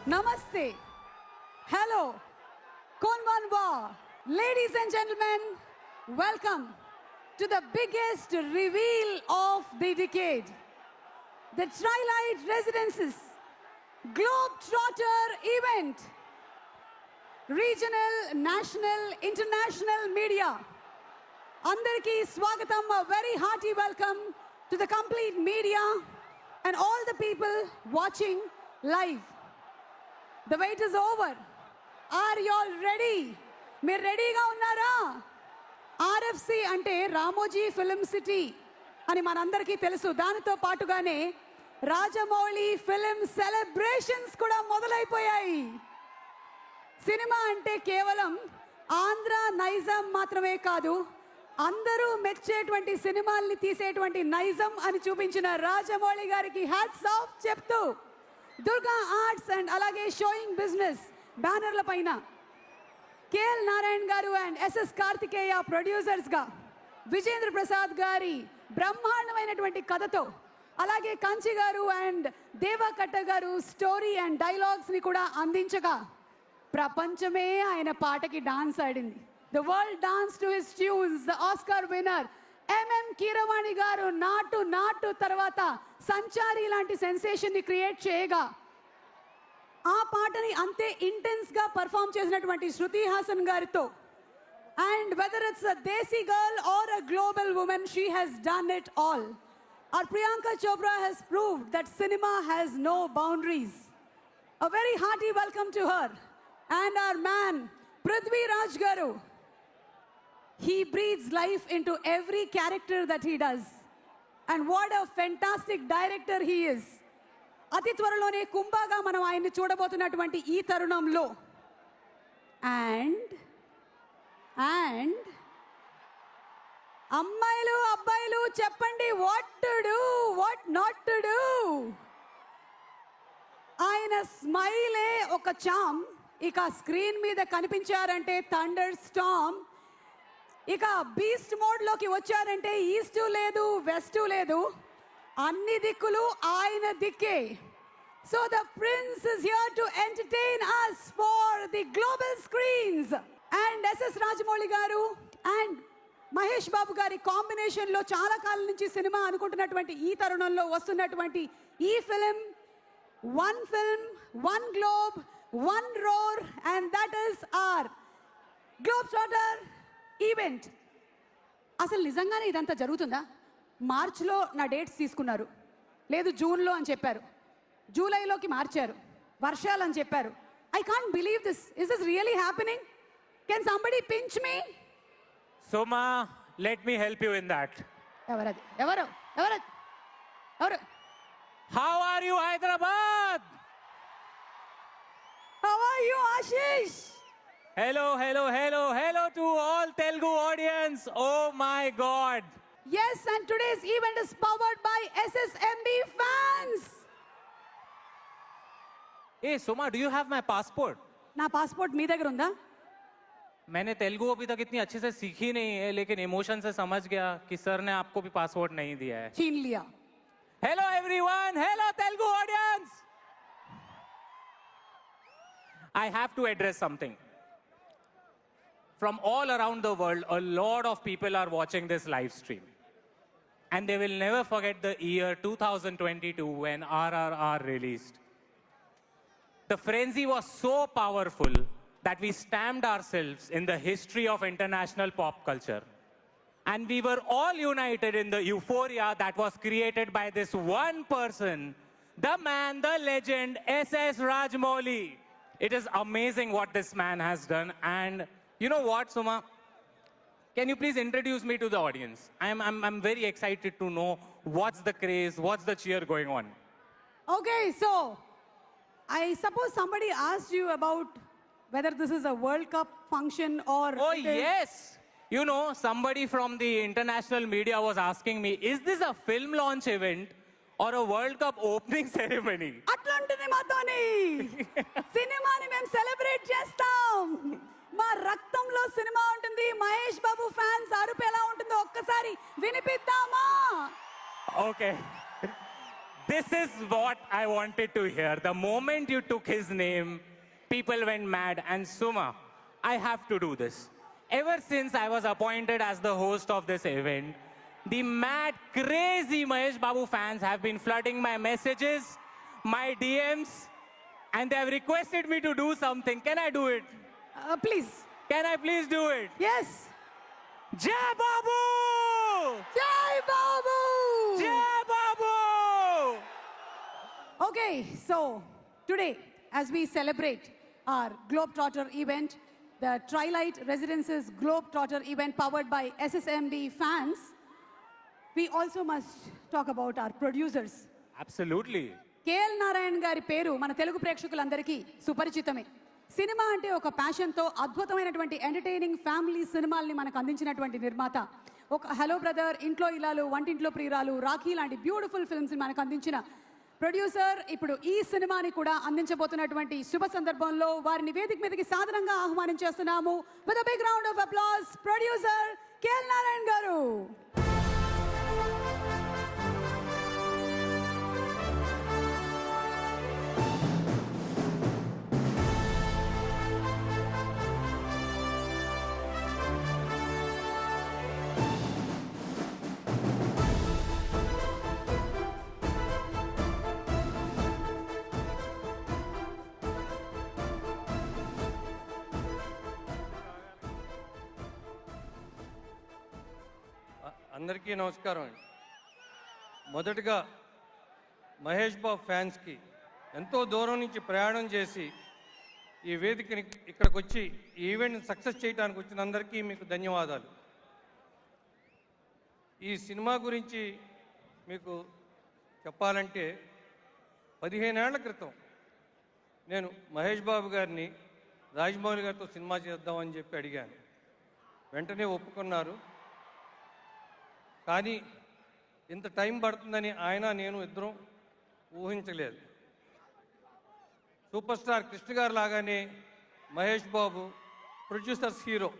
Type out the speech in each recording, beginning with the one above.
Namaste. Hello. Konbanwa. Ladies and gentlemen, welcome to the biggest reveal of the decade. The Twilight Residences Globetrotter event. Regional, national, international media. Andarki Swagatam, a very hearty welcome to the complete media and all the people watching live. The wait is over. Are you all ready? మీరు రెడీగా ఉన్నారా? RFC అంటే Ramoji film city అని మనందరికీ తెలుసు. దానితో పాటుగానే Rajamouli film celebrations కూడా మొదలైపోయాయి. Cinema అంటే కేవలం ఆంధ్ర నైజం మాత్రమే కాదు, అందరూ మెచ్చేటువంటి సినిమాల్ని తీసేటువంటి నైజం అని చూపించిన రాజమౌళి గారికి హ్యాట్స్ ఆఫ్ చెప్తూ దుర్గా ఆర్ట్స్ అండ్ అలాగే షోయింగ్ బిజినెస్ బ్యానర్ల పైన కేఎల్ నారాయణ్ గారు అండ్ ఎస్ఎస్ కార్తికేయ ప్రొడ్యూసర్స్గా విజేంద్ర ప్రసాద్ గారి బ్రహ్మాండమైనటువంటి కథతో అలాగే కంచి గారు అండ్ దేవకట్ట గారు స్టోరీ అండ్ డైలాగ్స్ని కూడా అందించగా ప్రపంచమే ఆయన పాటకి డాన్స్ ఆడింది. The world dance to his tunes. The Oscar winner MM Keeravani గారు నాటు నాటు తర్వాత సంచారి లాంటి సెన్సేషన్ ని క్రియేట్ చేయగా ఆ పాటని అంతే ఇంటెన్స్ గా పర్ఫామ్ చేసినటువంటి శృతి హాసన్ గారితో and whether it's a desi girl or a global women, she has done it all. Our Priyanka Chopra has proved that cinema has no boundaries. A very hearty welcome to her. And our man, Prithvi Raj Garu. He breathes life into every character that he does. And what a fantastic director he is. అతి త్వరలోనే కుంభాగా మనం ఆయన్ని చూడబోతున్నటువంటి ఈ తరుణంలో and అమ్మాయిలు అబ్బాయిలు చెప్పండి, what to do, what not to do. ఆయన స్మైలే ఒక చామ్. ఇక స్క్రీన్ మీద కనిపించారంటే థండర్ స్టామ్. ఇక బీస్ట్ మోడ్లోకి వచ్చారంటే ఈస్టు లేదు వెస్టు లేదు, అన్ని దిక్కులు ఆయన దిక్కే. So the prince is here to entertain us for the global screens. And SS Rajamouli garu and Mahesh Babu గారి కాంబినేషన్లో చాలా కాలం నుంచి సినిమా అనుకుంటున్నటువంటి ఈ తరుణంలో వస్తున్నటువంటి ఈ film, one globe, one roar, and that is our globetrotter event. అసలు నిజంగానే ఇదంతా జరుగుతుందా? మార్చ్లో నా డేట్స్ తీసుకున్నారు, లేదు జూన్లో అని చెప్పారు, జూలైలోకి మార్చారు, వర్షాలు అని చెప్పారు. I can't believe this. Is this really happening? Can somebody pinch me? Soma, let me help you in that. ఎవరు? How are you, Hyderabad? How are you, Ashish? Hello to all Telugu audience. Oh my God. Yes, and today's event is powered by SSMB fans. Hey, Soma, do you have my passport? నా passport మీ దగ్గర ఉందా? मैंने तेलुगु अभी तक इतनी अच्छे से सीखी नहीं है, लेकिन इमोशन से समझ गया कि सर ने आपको भी पासपोर्ट नहीं दिया है. छीन लिया. Hello everyone, hello Telugu audience. I have to address something. From all around the world, a lot of people are watching this live stream. And they will never forget the year 2022 when RRR released. The frenzy was so powerful that we stamped ourselves in the history of international pop culture. And we were all united in the euphoria that was created by this one person, the man, the legend, S.S. Rajamouli. It is amazing what this man has done. And you know what, Suma? Can you please introduce me to the audience? I'm very excited to know what's the craze, what's the cheer going on. Okay, so I suppose somebody asked you about whether this is a World Cup function or... Oh, yes. You know, somebody from the international media was asking me, is this a film launch event or a World Cup opening ceremony? అట్లాంటిది మాతోని సినిమాని మేము celebrate చేస్తాం. మా రక్తంలో cinema ఉంటుంది. Mahesh Babu fans అరుపు ఎలా ఉంటుందో ఒక్కసారి వినిపిద్దామా? Okay. This is what I wanted to hear. The moment you took his name, people went mad. And Suma, I have to do this. Ever since I was appointed as the host of this event, the mad, crazy Mahesh Babu fans have been flooding my messages, my DMs, and they have requested me to do something. Can I do it? Please. Can I please do it? Yes. Jai Babu! Jai Babu! Jai Babu! Okay, so today, as we celebrate our Globetrotter event, the Trilight Residences Globetrotter event powered by SSMB fans, we also must talk about our producers. Absolutely. KL Narayan గారి పేరు మన తెలుగు ప్రేక్షకులందరికీ సుపరిచితమే. Cinema అంటే ఒక ప్యాషన్తో అద్భుతమైనటువంటి entertaining family సినిమాల్ని మనకు అందించినటువంటి నిర్మాత. ఒక హలో బ్రదర్, ఇంట్లో ఇల్లాలు, వంటింట్లో ప్రియురాలు, రాఖీ లాంటి బ్యూటిఫుల్ ఫిల్మ్స్ని మనకు అందించిన ప్రొడ్యూసర్ ఇప్పుడు ఈ సినిమాని కూడా అందించబోతున్నటువంటి శుభ సందర్భంలో వారిని వేదిక మీదకి సాదరంగా ఆహ్వానించేస్తున్నాము. With a big round of applause, producer KL Narayan garu. అందరికీ నమస్కారం అండి. మొదటగా మహేష్ బాబు ఫ్యాన్స్కి ఎంతో దూరం నుంచి ప్రయాణం చేసి ఈ వేదికని ఇక్కడికి వచ్చి ఈ ఈవెంట్ని సక్సెస్ చేయడానికి వచ్చిన అందరికీ మీకు ధన్యవాదాలు. ఈ సినిమా గురించి మీకు చెప్పాలంటే 15 ఏళ్ల క్రితం నేను మహేష్ బాబు గారిని రాజమౌళి గారితో సినిమా చేద్దామని చెప్పి అడిగాను. వెంటనే ఒప్పుకున్నారు. కానీ ఇంత టైం పడుతుందని ఆయన నేను ఇద్దరం ఊహించలేదు. సూపర్ స్టార్ కృష్ణ గారు లాగానే మహేష్ బాబు ప్రొడ్యూసర్స్ హీరో.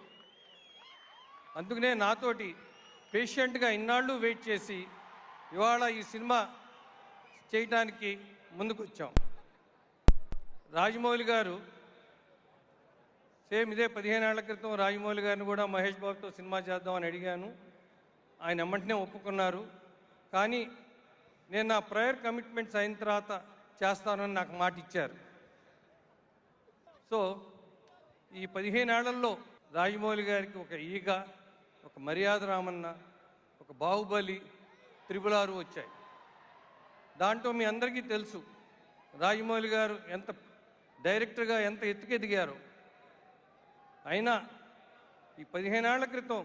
అందుకనే నాతోటి పేషెంట్గా ఇన్నాళ్ళు వెయిట్ చేసి ఇవాళ ఈ సినిమా చేయడానికి ముందుకు వచ్చాం. రాజమౌళి గారు సేమ్ ఇదే 15 ఏళ్ల క్రితం రాజమౌళి గారిని కూడా మహేష్ బాబుతో సినిమా చేద్దామని అడిగాను. ఆయన వెంటనే ఒప్పుకున్నారు. కానీ నేను నా ప్రయర్ కమిట్మెంట్స్ అయిన తర్వాత చేస్తానని నాకు మాట ఇచ్చారు. సో ఈ 15 ఏళ్లలో రాజమౌళి గారికి ఒక ఈగ, ఒక మర్యాద రామన్న, ఒక బాహుబలి, త్రిబుల్ 6 వచ్చాయి. దాంట్లో మీ అందరికీ తెలుసు రాజమౌళి గారు ఎంత డైరెక్టర్గా ఎంత ఎత్తుకెదిగారో. అయినా ఈ 15 ఏళ్ల క్రితం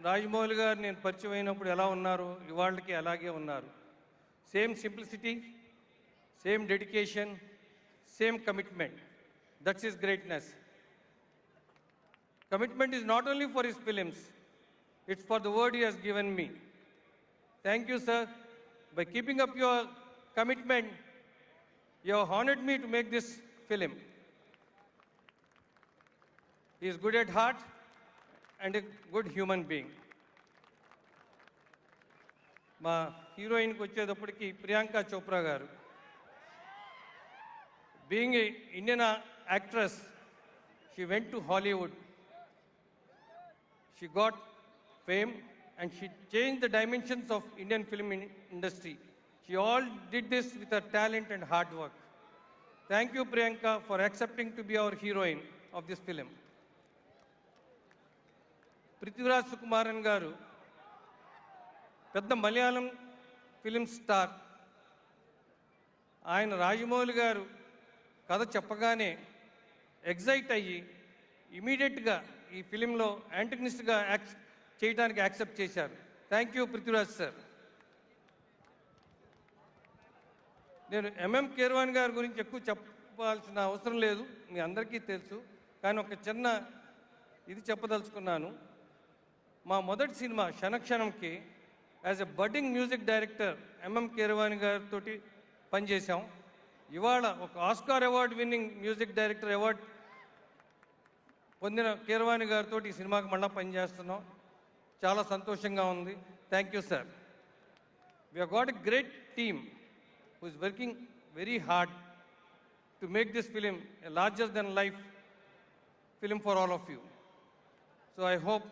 రాజమౌళి గారు నేను పరిచయం అయినప్పుడు ఎలా ఉన్నారో ఇవాళకి అలాగే ఉన్నారు. Same simplicity, same dedication, same commitment. That's his greatness. Commitment is not only for his films, it's for the word he has given me. Thank you, sir. By keeping up your commitment, you have honored me to make this film. He is good at heart and a good human being. మా హీరోయిన్కి వచ్చేటప్పటికి ప్రియాంక చోప్రా గారు. Being a Indian actress, she went to Hollywood. She got fame and she changed the dimensions of Indian film industry. She all did this with her talent and hard work. Thank you, Priyanka, for accepting to be our heroine of this film. Prithviraj Sukumaran garu, పెద్ద Malayalam film star. ఆయన రాజమౌళి గారు కథ చెప్పగానే excite అయ్యి ఇమీడియట్గా ఈ ఫిలింలో యాంటగనిస్ట్గా చేయడానికి యాక్సెప్ట్ చేశారు. Thank you Prithviraj sir. నేను ఎంఎం కీరవాణి గారి గురించి ఎక్కువ చెప్పాల్సిన అవసరం లేదు, మీ అందరికీ తెలుసు. కానీ ఒక చిన్న ఇది చెప్పదలుచుకున్నాను. మా మొదటి సినిమా క్షణక్షణంకి as a budding music director MM Keeravani గారితో పనిచేశాం. ఇవాళ ఒక Oscar award winning music director award పొందిన కీరవాణి గారితో ఈ సినిమాకి మళ్ళీ పనిచేస్తున్నాం. చాలా సంతోషంగా ఉంది. Thank you sir. We have got a great team. who is working very hard to make this film a larger than life film for all of you. So I hope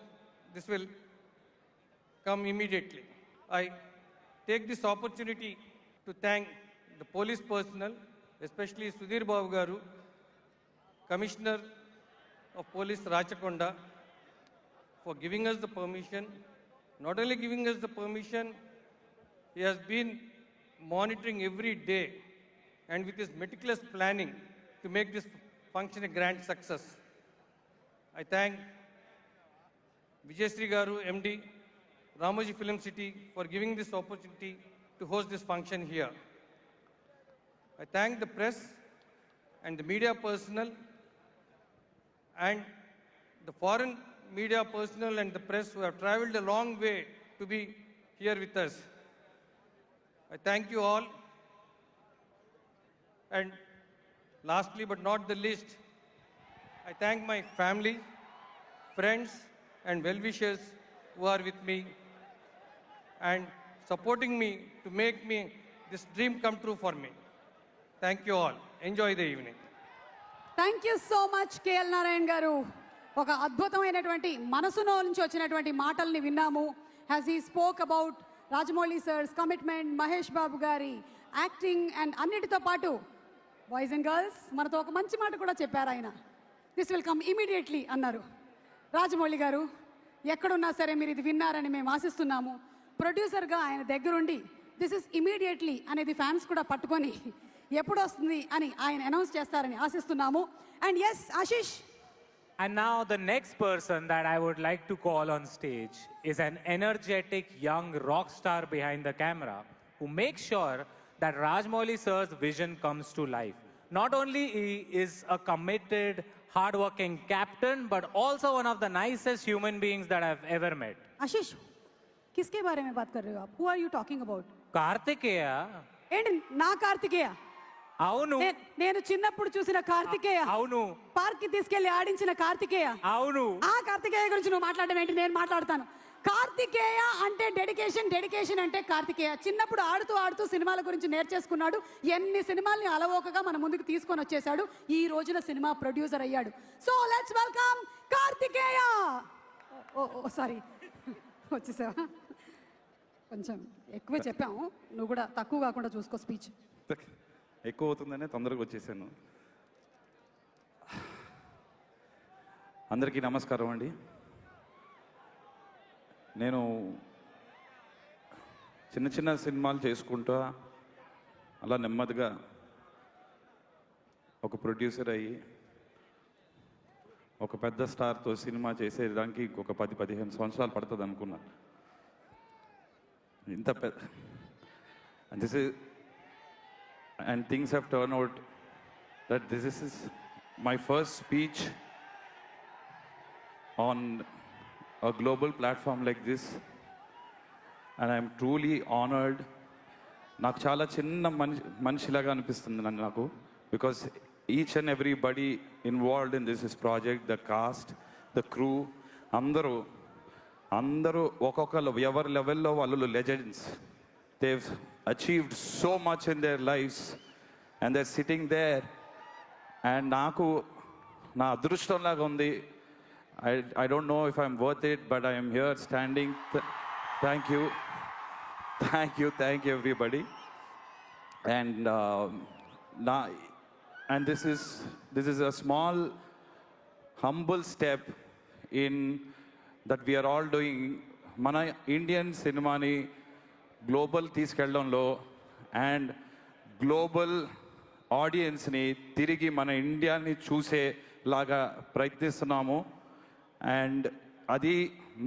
this will come immediately. I take this opportunity to thank the police personnel, especially Sudhir Babu Garu, Commissioner of Police Rachakonda, for giving us the permission. Not only giving us the permission, he has been monitoring every day and with his meticulous planning to make this function a grand success. I thank Vijay Sri Garu, MD, Ramoji Film City, for giving this opportunity to host this function here. I thank the press and the media personnel and the foreign media personnel and the press who have traveled a long way to be here with us. I thank you all. And lastly but not the least, I thank my family, friends and well-wishers who are with me and supporting me to make me this dream come true for me. Thank you all. Enjoy the evening. Thank you so much KL Narayan garu. ఒక అద్భుతమైనటువంటి మనసులో నుంచి వచ్చినటువంటి మాటల్ని విన్నాము. Has he spoke about Rajamouli sir's commitment, Mahesh Babu గారి acting and అన్నిటితో పాటు బాయ్స్ అండ్ గర్ల్స్ మనతో ఒక మంచి మాట కూడా చెప్పారు ఆయన. దిస్ విల్ కమ్ ఇమీడియట్లీ అన్నారు. రాజమౌళి గారు ఎక్కడున్నా సరే మీరు ఇది విన్నారని మేము ఆశిస్తున్నాము. ప్రొడ్యూసర్గా ఆయన దగ్గరుండి దిస్ ఇస్ ఇమీడియట్లీ అనేది ఫ్యాన్స్ కూడా పట్టుకొని ఎప్పుడు వస్తుంది అని ఆయన అనౌన్స్ చేస్తారని ఆశిస్తున్నాము. And yes Ashish. And now the next person that I would like to call on stage is an energetic young rock star behind the camera who makes sure that Rajmouli sir's vision comes to life. Not only he is a committed, hardworking captain, but also one of the nicest human beings that I've ever met. आशीष किसके बारे में बात कर रहे हो आप? Who are you talking about? Kartikeya. ఏంటి నా కార్తికేయ? అవును. నేను చిన్నప్పుడు చూసిన కార్తికేయ. అవును. పార్క్ కి తీసుకెళ్లి ఆడించిన కార్తికేయ. అవును. ఆ కార్తికేయ గురించి నువ్వు మాట్లాడడం ఏంటి? నేను మాట్లాడతాను. కార్తికేయ అంటే డెడికేషన్, డెడికేషన్ అంటే కార్తికేయ. చిన్నప్పుడు ఆడుతూ ఆడుతూ సినిమాల గురించి నేర్చేసుకున్నాడు. ఎన్ని సినిమాల్ని అలవోకగా మన ముందుకు తీసుకొని వచ్చేసాడు. ఈ రోజున సినిమా ప్రొడ్యూసర్ అయ్యాడు. So let's welcome Kartikeya. Oh sorry వచ్చేసావా? కొంచెం ఎక్కువే చెప్పాము, నువ్వు కూడా తక్కువ కాకుండా చూసుకో స్పీచ్. ఎక్కువ అవుతుందనే తొందరగా వచ్చేసాను. అందరికీ నమస్కారం అండి. నేను చిన్న చిన్న సినిమాలు చేసుకుంటా అలా నెమ్మదిగా ఒక ప్రొడ్యూసర్ అయ్యి ఒక పెద్ద స్టార్తో సినిమా చేసేదానికి ఇంకొక 10-15 సంవత్సరాలు పడుతుంది అనుకున్నాను. ఇంత పెద్ద and things have turned out that this is my first speech on a global platform like this, and I'm truly honored. నాకు చాలా చిన్న మనిషిలాగా అనిపిస్తుంది నాకు, because each and everybody involved in this project, the cast, the crew, అందరూ ఒక్కొక్కరు ఎవరి లెవెల్లో వాళ్ళు legends. They've achieved so much in their lives and they're sitting there, and నాకు నా అదృష్టం లాగా ఉంది. I don't know if I'm worth it, but I am here standing. Thank you everybody. And this is a small humble step in that we are all doing. మన Indian సినిమాని global తీసుకెళ్ళడంలో and global ఆడియన్స్ని తిరిగి మన ఇండియాని చూసేలాగా ప్రయత్నిస్తున్నాము. And అది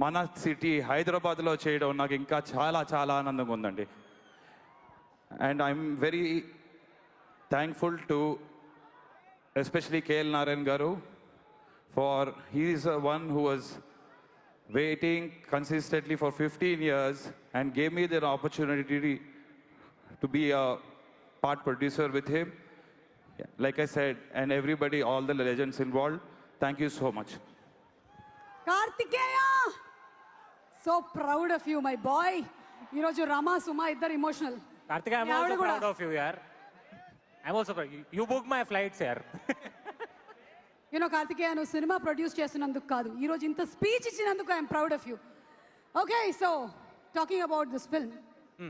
మన city హైదరాబాద్లో చేయడం నాకు ఇంకా చాలా చాలా ఆనందంగా ఉందండి. And I'm very thankful to especially KL Narayan garu, for he is one who was waiting consistently for 15 years and gave me the opportunity to be a part producer with him. Like I said, and everybody, all the legends involved, thank you so much. Kartikeya, so proud of you, my boy. ఈరోజు రమా సుమా ఇద్దరు emotional. Karthik, I'm Yeah, also avadu kuda. proud of you, yaar. I'm also proud. You booked my flights, yaar. You know Karthikeya నువ్వు సినిమా produce చేస్తున్నందుకు కాదు ఈరోజు ఇంత speech ఇచ్చినందుకు I'm proud of you okay so talking about this film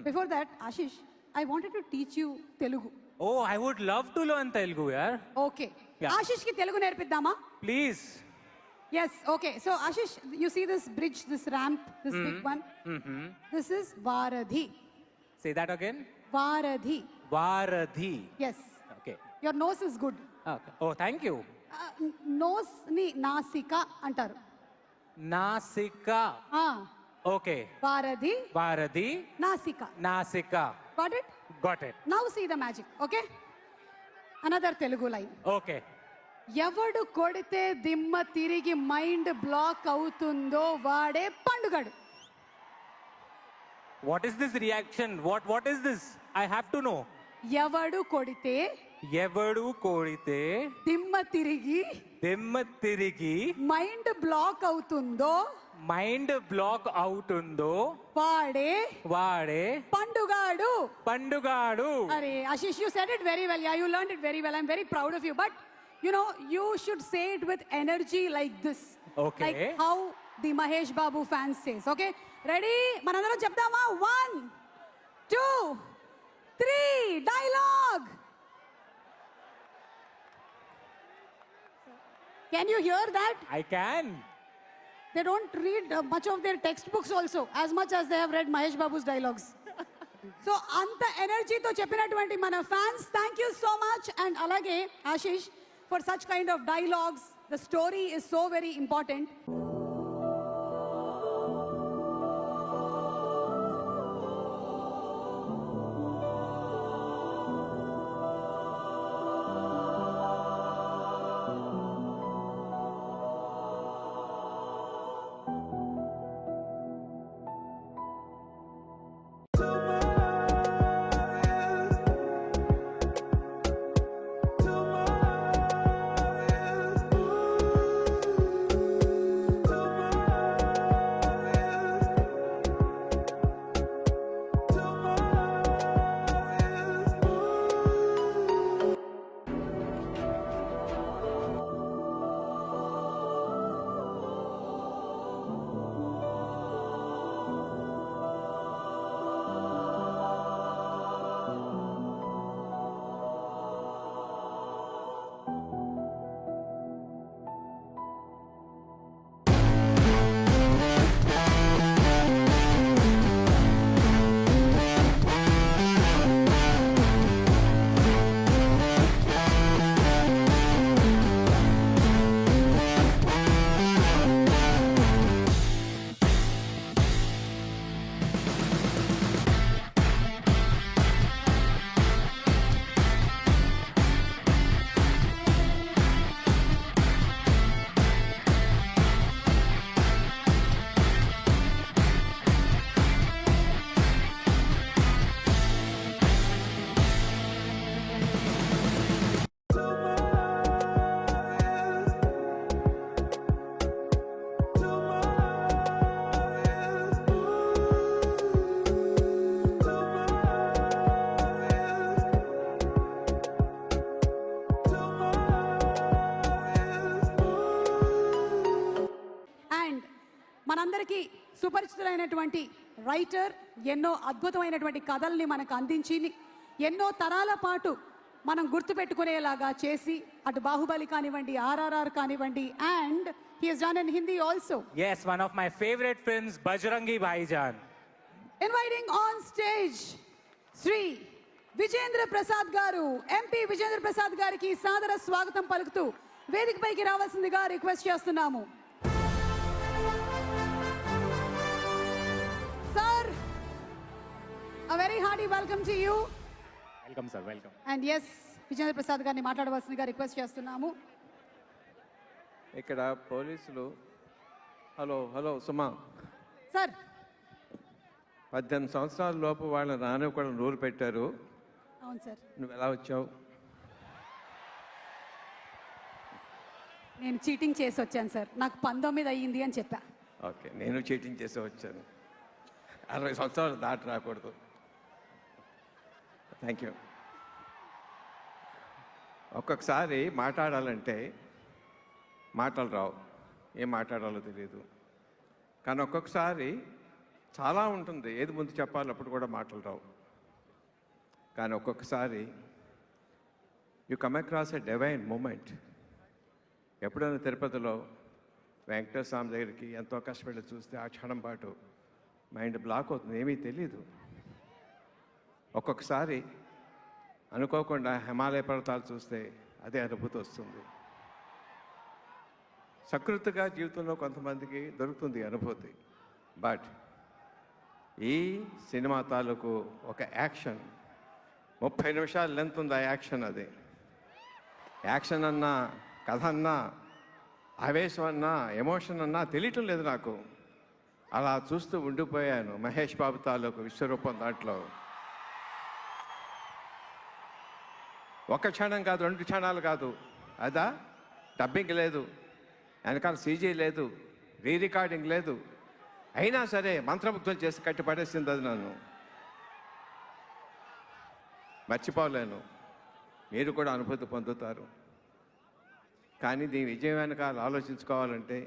before that Ashish I wanted to teach you Telugu Oh, I would love to learn Telugu, yaar. Okay Yeah. ఆశిష్కి తెలుగు నేర్పిద్దామా Please. Yes okay so Ashish you see this bridge this ramp this big one this is varadhi Say that again. Varadhi Varadhi. Yes Okay. Your nose is good Okay. Oh, thank you. Nose ని నాసిక అంటారు Nasika. Ah, Okay. వారధి Varadhi. నాసిక Nasika. Got it Got it. Now see the magic okay another Telugu line Okay. ఎవడు కొడితే దిమ్మ తిరిగి mind block అవుతుందో వాడే పండుగడు What is this reaction? What is this? I have to know. ఎవడు కొడితే ఎవడు కోడితే దిమ్మ తిరిగి దిమ్మ తిరిగి మైండ్ బ్లాక్ అవుతుందో మైండ్ బ్లాక్ అవుతుందో వాడే వాడే పండుగాడు పండుగాడు. అరే Ashish you said it very well yeah you learn it very well I'm very proud of you but you know you should say it with energy like this Okay. Like how the Mahesh Babu fans says okay ready మనందరం చెప్దామా 1 2 3 dialogue can you here that I can. they don't read much of their textbooks also as much as they have read Mahesh Babu's dialogues. So anta energy to cheppinatuvanti mana fans, thank you so much. And alage Ashish, for such kind of dialogues, the story is so very important. మనందరికీ సుపరిచితులైనటువంటి writer ఎన్నో అద్భుతమైనటువంటి కథల్ని మనకు అందించి ఎన్నో తరాల పాటు మనం గుర్తుపెట్టుకునేలాగా చేసి అటు బాహుబలి కానివ్వండి ఆర్ఆర్ఆర్ కానివ్వండి and he has done in Hindi also Yes, one of my favorite films, Bajrangi Bhaijaan. Inviting on stage Shri Vijayendra Prasad garu MP Vijendra Prasad గారికి సాదర స్వాగతం పలుకుతూ వేదికపైకి రావాల్సిందిగా రిక్వెస్ట్ చేస్తున్నాము sir a very hearty welcome to you Welcome, sir. Welcome. and yes Vijendra Prasad గారిని మాట్లాడవలసిందిగా request చేస్తున్నాము ఇక్కడ పోలీసులు హలో హలో సుమా సార్ 18 సంవత్సరాల లోపు వాళ్ళని రానివ్వకుండా రూల్ పెట్టారు. అవును సార్ నువ్వు ఎలా వచ్చావు? నేను చీటింగ్ చేసి వచ్చాను సార్ నాకు 19 అయ్యింది అని చెప్పా ఓకే, నేను చీటింగ్ చేసి వచ్చాను. 60 సంవత్సరాలు దాటి రాకూడదు. Thank you. ఒక్కొక్కసారి మాట్లాడాలంటే మాటలు రావు, ఏం మాట్లాడాలో తెలియదు. కానీ ఒక్కొక్కసారి చాలా ఉంటుంది, ఏది ముందు చెప్పాలి అప్పుడు కూడా మాటలు రావు. కానీ ఒక్కొక్కసారి you come across a divine moment. ఎప్పుడైనా తిరుపతిలో వెంకటేశ్వర స్వామి దగ్గరికి ఎంతో కష్టపడి చూస్తే ఆ క్షణం పాటు మైండ్ బ్లాక్ అవుతుంది, ఏమీ తెలీదు. ఒక్కొక్కసారి అనుకోకుండా హిమాలయ పర్వతాలు చూస్తే అదే అనుభూతి వస్తుంది. సకృతిగా జీవితంలో కొంతమందికి దొరుకుతుంది అనుభూతి. బట్ ఈ సినిమా తాలూకు ఒక యాక్షన్ 30 నిమిషాలు లెంత్ ఉంది. ఆ యాక్షన్, అది యాక్షన్ అన్నా, కథ అన్నా, ఆవేశం అన్నా, ఎమోషన్ అన్నా తెలియటం లేదు నాకు. అలా చూస్తూ ఉండిపోయాను మహేష్ బాబు తాలూకు విశ్వరూపం. దాంట్లో ఒక క్షణం కాదు, 2 క్షణాలు కాదు. అదా డబ్బింగ్ లేదు, వెనకాల సీజీ లేదు, రీ రికార్డింగ్ లేదు. అయినా సరే మంత్రముగ్ధులు చేసి కట్టి పడేసింది అది. నన్ను మర్చిపోలేను. మీరు కూడా అనుభూతి పొందుతారు. కానీ దీని విజయం వెనకాల ఆలోచించుకోవాలంటే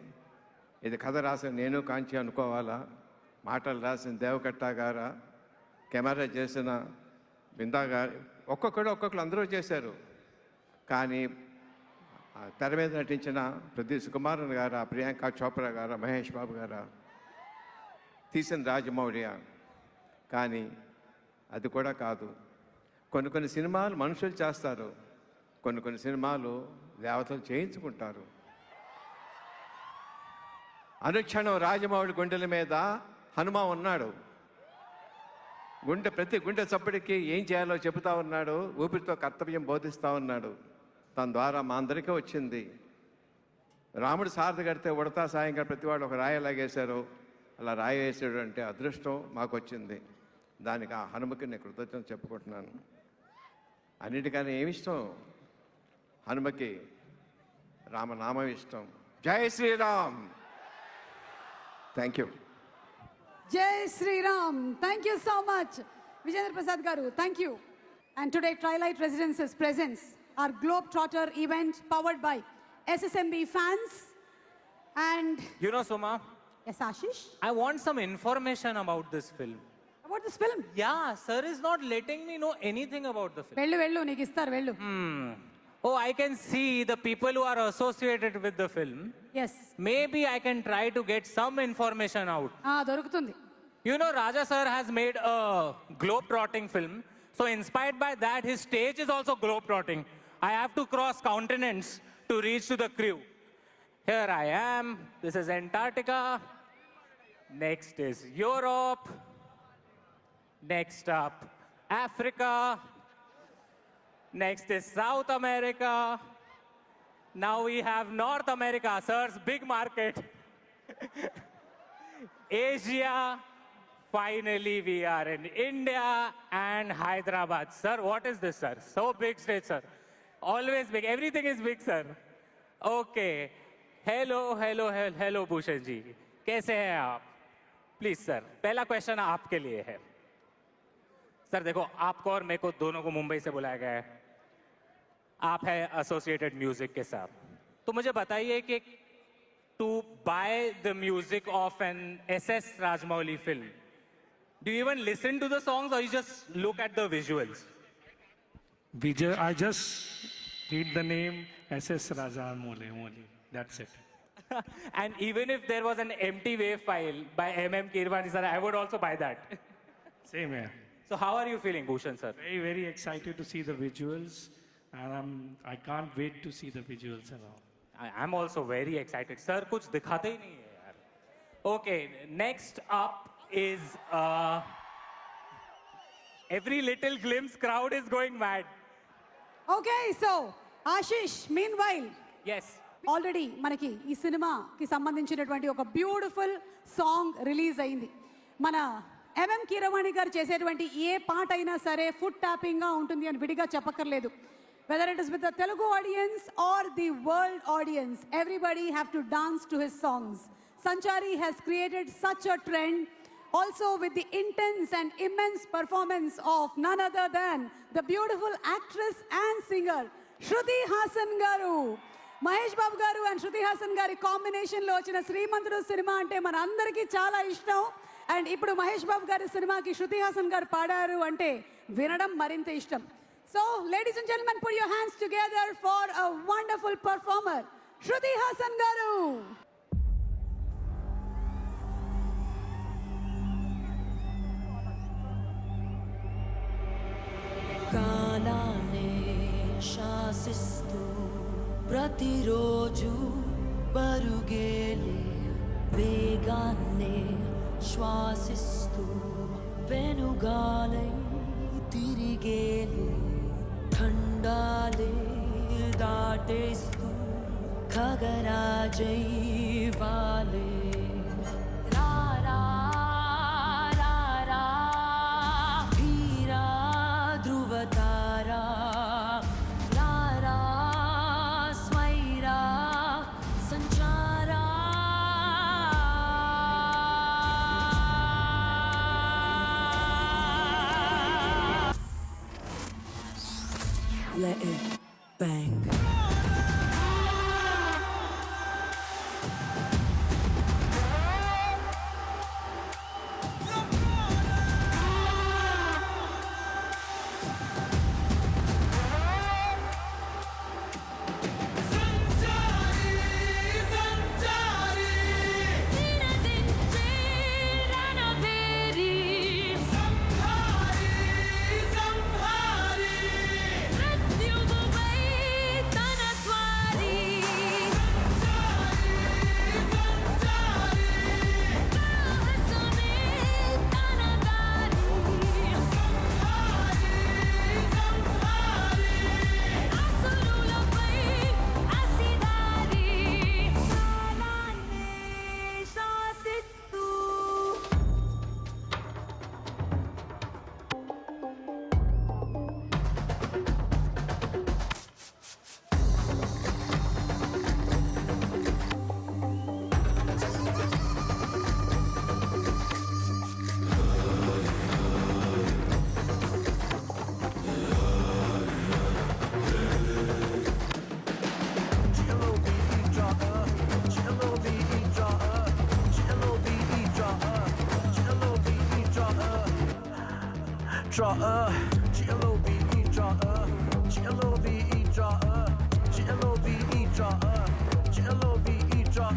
ఇది కథ రాసిన నేను కాంచి అనుకోవాలా, మాటలు రాసిన దేవకట్ట గారా, కెమెరా చేసిన బిందా గారు, ఒక్కొక్కరు అందరూ చేశారు. కానీ తెర మీద నటించిన ప్రదీప్ సుకుమారన్ గారా, ప్రియాంక చోప్రా గారా, మహేష్ బాబు గారా, తీసిన రాజమౌళి. కానీ అది కూడా కాదు. కొన్ని సినిమాలు మనుషులు చేస్తారు, కొన్ని సినిమాలు దేవతలు చేయించుకుంటారు. అనుక్షణం రాజమౌళి గుండెల మీద హనుమ ఉన్నాడు. ప్రతి గుండె చప్పటికి ఏం చేయాలో చెబుతా ఉన్నాడు, ఊపిరితో కర్తవ్యం బోధిస్తూ ఉన్నాడు. తన ద్వారా మా అందరికీ వచ్చింది. రాముడు సారథి కడితే ఉడతా సాయంగా ప్రతివాడు ఒక రాయి లాగేశారు, అలా రాయి వేసాడు అంటే అదృష్టం మాకు వచ్చింది. దానికి ఆ హనుమకి నేను కృతజ్ఞత చెప్పుకుంటున్నాను. అన్నిటికన్నా ఏమిష్టం హనుమకి? రామనామం ఇష్టం. Jai Sri Ram. Thank you. Jai Sri Ram. Thank you so much, Vijayendra Prasad Garu. Thank you. And today, Twilight Residences presents our Globetrotter event powered by SSMB fans. And You know, Suma, yes, Ashish, I want some information about this film. about this film. Yeah, sir is not letting me know anything about the film. వెళ్ళు నీకు ఇస్తారు వెళ్ళు. Oh, I can see the people who are associated with the film. Yes. Maybe I can try to get some information out. దొరుకుతుంది. You know, Raja sir has made a globe-trotting film. So inspired by that, his stage is also globe-trotting. I have to cross continents to reach to the crew. Here I am. This is Antarctica. Next is Europe. Next up, Africa. Next is South America. Now we have North America, sir's big market. Asia. Finally, we are in India and Hyderabad. Sir, what is this, sir? So big stage, sir. Always big. Everything is big, sir. Okay. Hello, Bhushan ji. कैसे हैं आप? Please, sir. पहला question आपके लिए है. Sir देखो, आपको और मेरे को दोनों को मुंबई से बुलाया गया है. आप है एसोसिएटेड म्यूजिक के साथ. तो मुझे बताइए कि to buy the music of an SS Rajmouli film, do you even listen to the songs or you just look at the visuals? I just read the name SS Rajamouli. That's it. And even if there was an empty wave file by MM Kirwani sir, I would also buy that. Same here. So how are you feeling, Bhushan sir? Very, very excited to see the visuals, and I can't wait to see the visuals and all. I'm also very excited. Sir, कुछ दिखाते ही नहीं है यार. Okay, next up is every little glimpse crowd is going mad. Okay, so Ashish, meanwhile, Yes. Already మనకి ఈ సినిమాకి సంబంధించినటువంటి ఒక బ్యూటిఫుల్ సాంగ్ రిలీజ్ అయింది. మన ఎంఎం కీరవాణి గారు చేసేటువంటి ఏ పాట అయినా సరే ఫుట్ ట్యాపింగ్గా ఉంటుంది అని విడిగా చెప్పక్కర్లేదు. Whether it is with the Telugu audience or the world audience, everybody have to dance to his songs. Sanchari has created such a trend also with the intense and immense performance of none other than the beautiful actress and singer Shruti Hassan garu. Mahesh Babu garu and Shruti Haasan గారి కాంబినేషన్లో వచ్చిన శ్రీమంతుడు cinema అంటే మన అందరికీ చాలా ఇష్టం. And ఇప్పుడు మహేష్ బాబు గారి సినిమాకి శృతి హాసన్ గారు పాడారు అంటే వినడం మరింత ఇష్టం. So ladies and gentlemen, put your hands together for a wonderful performer Shruti Haasan garu. కాలానే శాసిస్తూ ప్రతిరోజు పరుగేలే వేగాన్నే శ్వాసిస్తూ వెనుగాలై తిరిగేలే ఖండాలే దాటేస్తూ ఖగరాజై వాలే రారా రారా ధీరా ధ్రువతారా రారా స్వైరా సంచారా Let it bang. Draw G-L-O-V-E, draw G-L-O-V-E, draw G-L-O-V-E, draw G-L-O-V-E, draw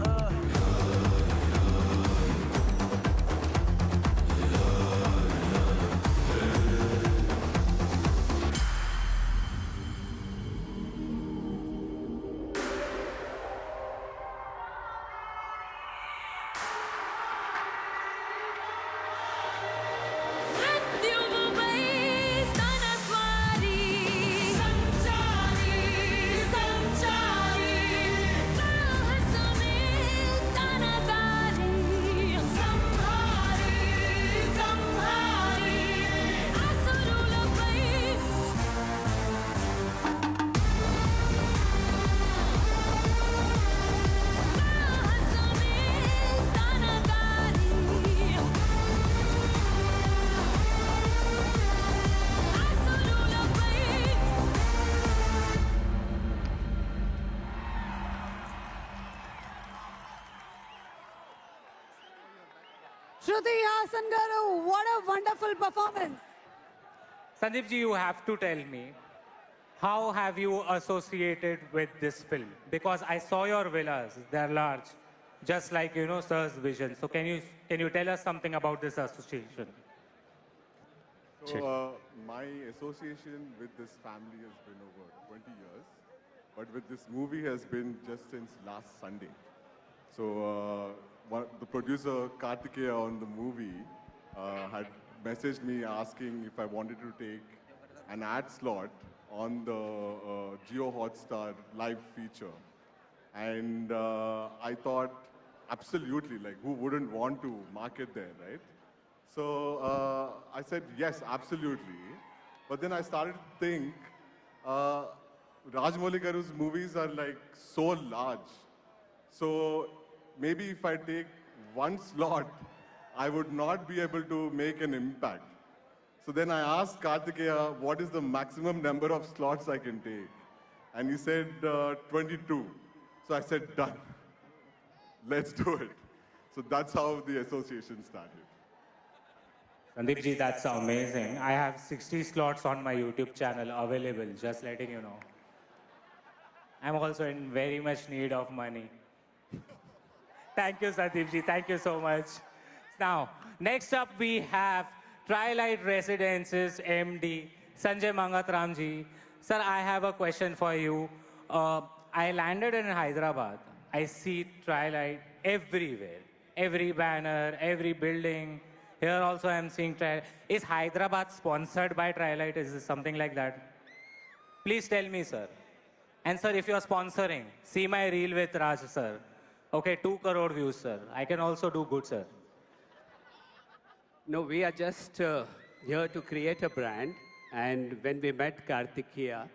Shruti Hassan garu, what a wonderful performance. Sandeep ji, you have to tell me, how have you associated with this film? Because I saw your villas, they're large, just like, Sir's vision. So can you tell us something about this association? So my association with this family has been over 20 years, but with this movie has been just since last Sunday. So the producer Kartikeya on the movie had messaged me asking if I wanted to take an ad slot on the Jio Hotstar live feature. And I thought, absolutely, like who wouldn't want to market there, right? So I said, yes, absolutely. But then I started to think, Rajamouli Garu's movies are like so large. So maybe if I take one slot, I would not be able to make an impact. So then I asked Kartikeya, what is the maximum number of slots I can take? And he said 22. So I said, done. Let's do it. So that's how the association started. Sandeep ji, that's amazing. I have 60 slots on my YouTube channel available, just letting you know. I'm also in very much need of money. Thank you, Sandeep ji. Thank you so much. Now, next up we have Twilight Residences MD Sanjay Mangatram ji. Sir, I have a question for you. I landed in Hyderabad. I see Twilight everywhere. Every banner, every building. Here also I'm seeing Twilight. Is Hyderabad sponsored by Twilight? Is it something like that? Please tell me, sir. And sir, if you're sponsoring, see my reel with Raj, sir. Okay, 2 crore views, sir. I can also do good, sir. No, we are just here to create a brand. And when we met Kartikeya,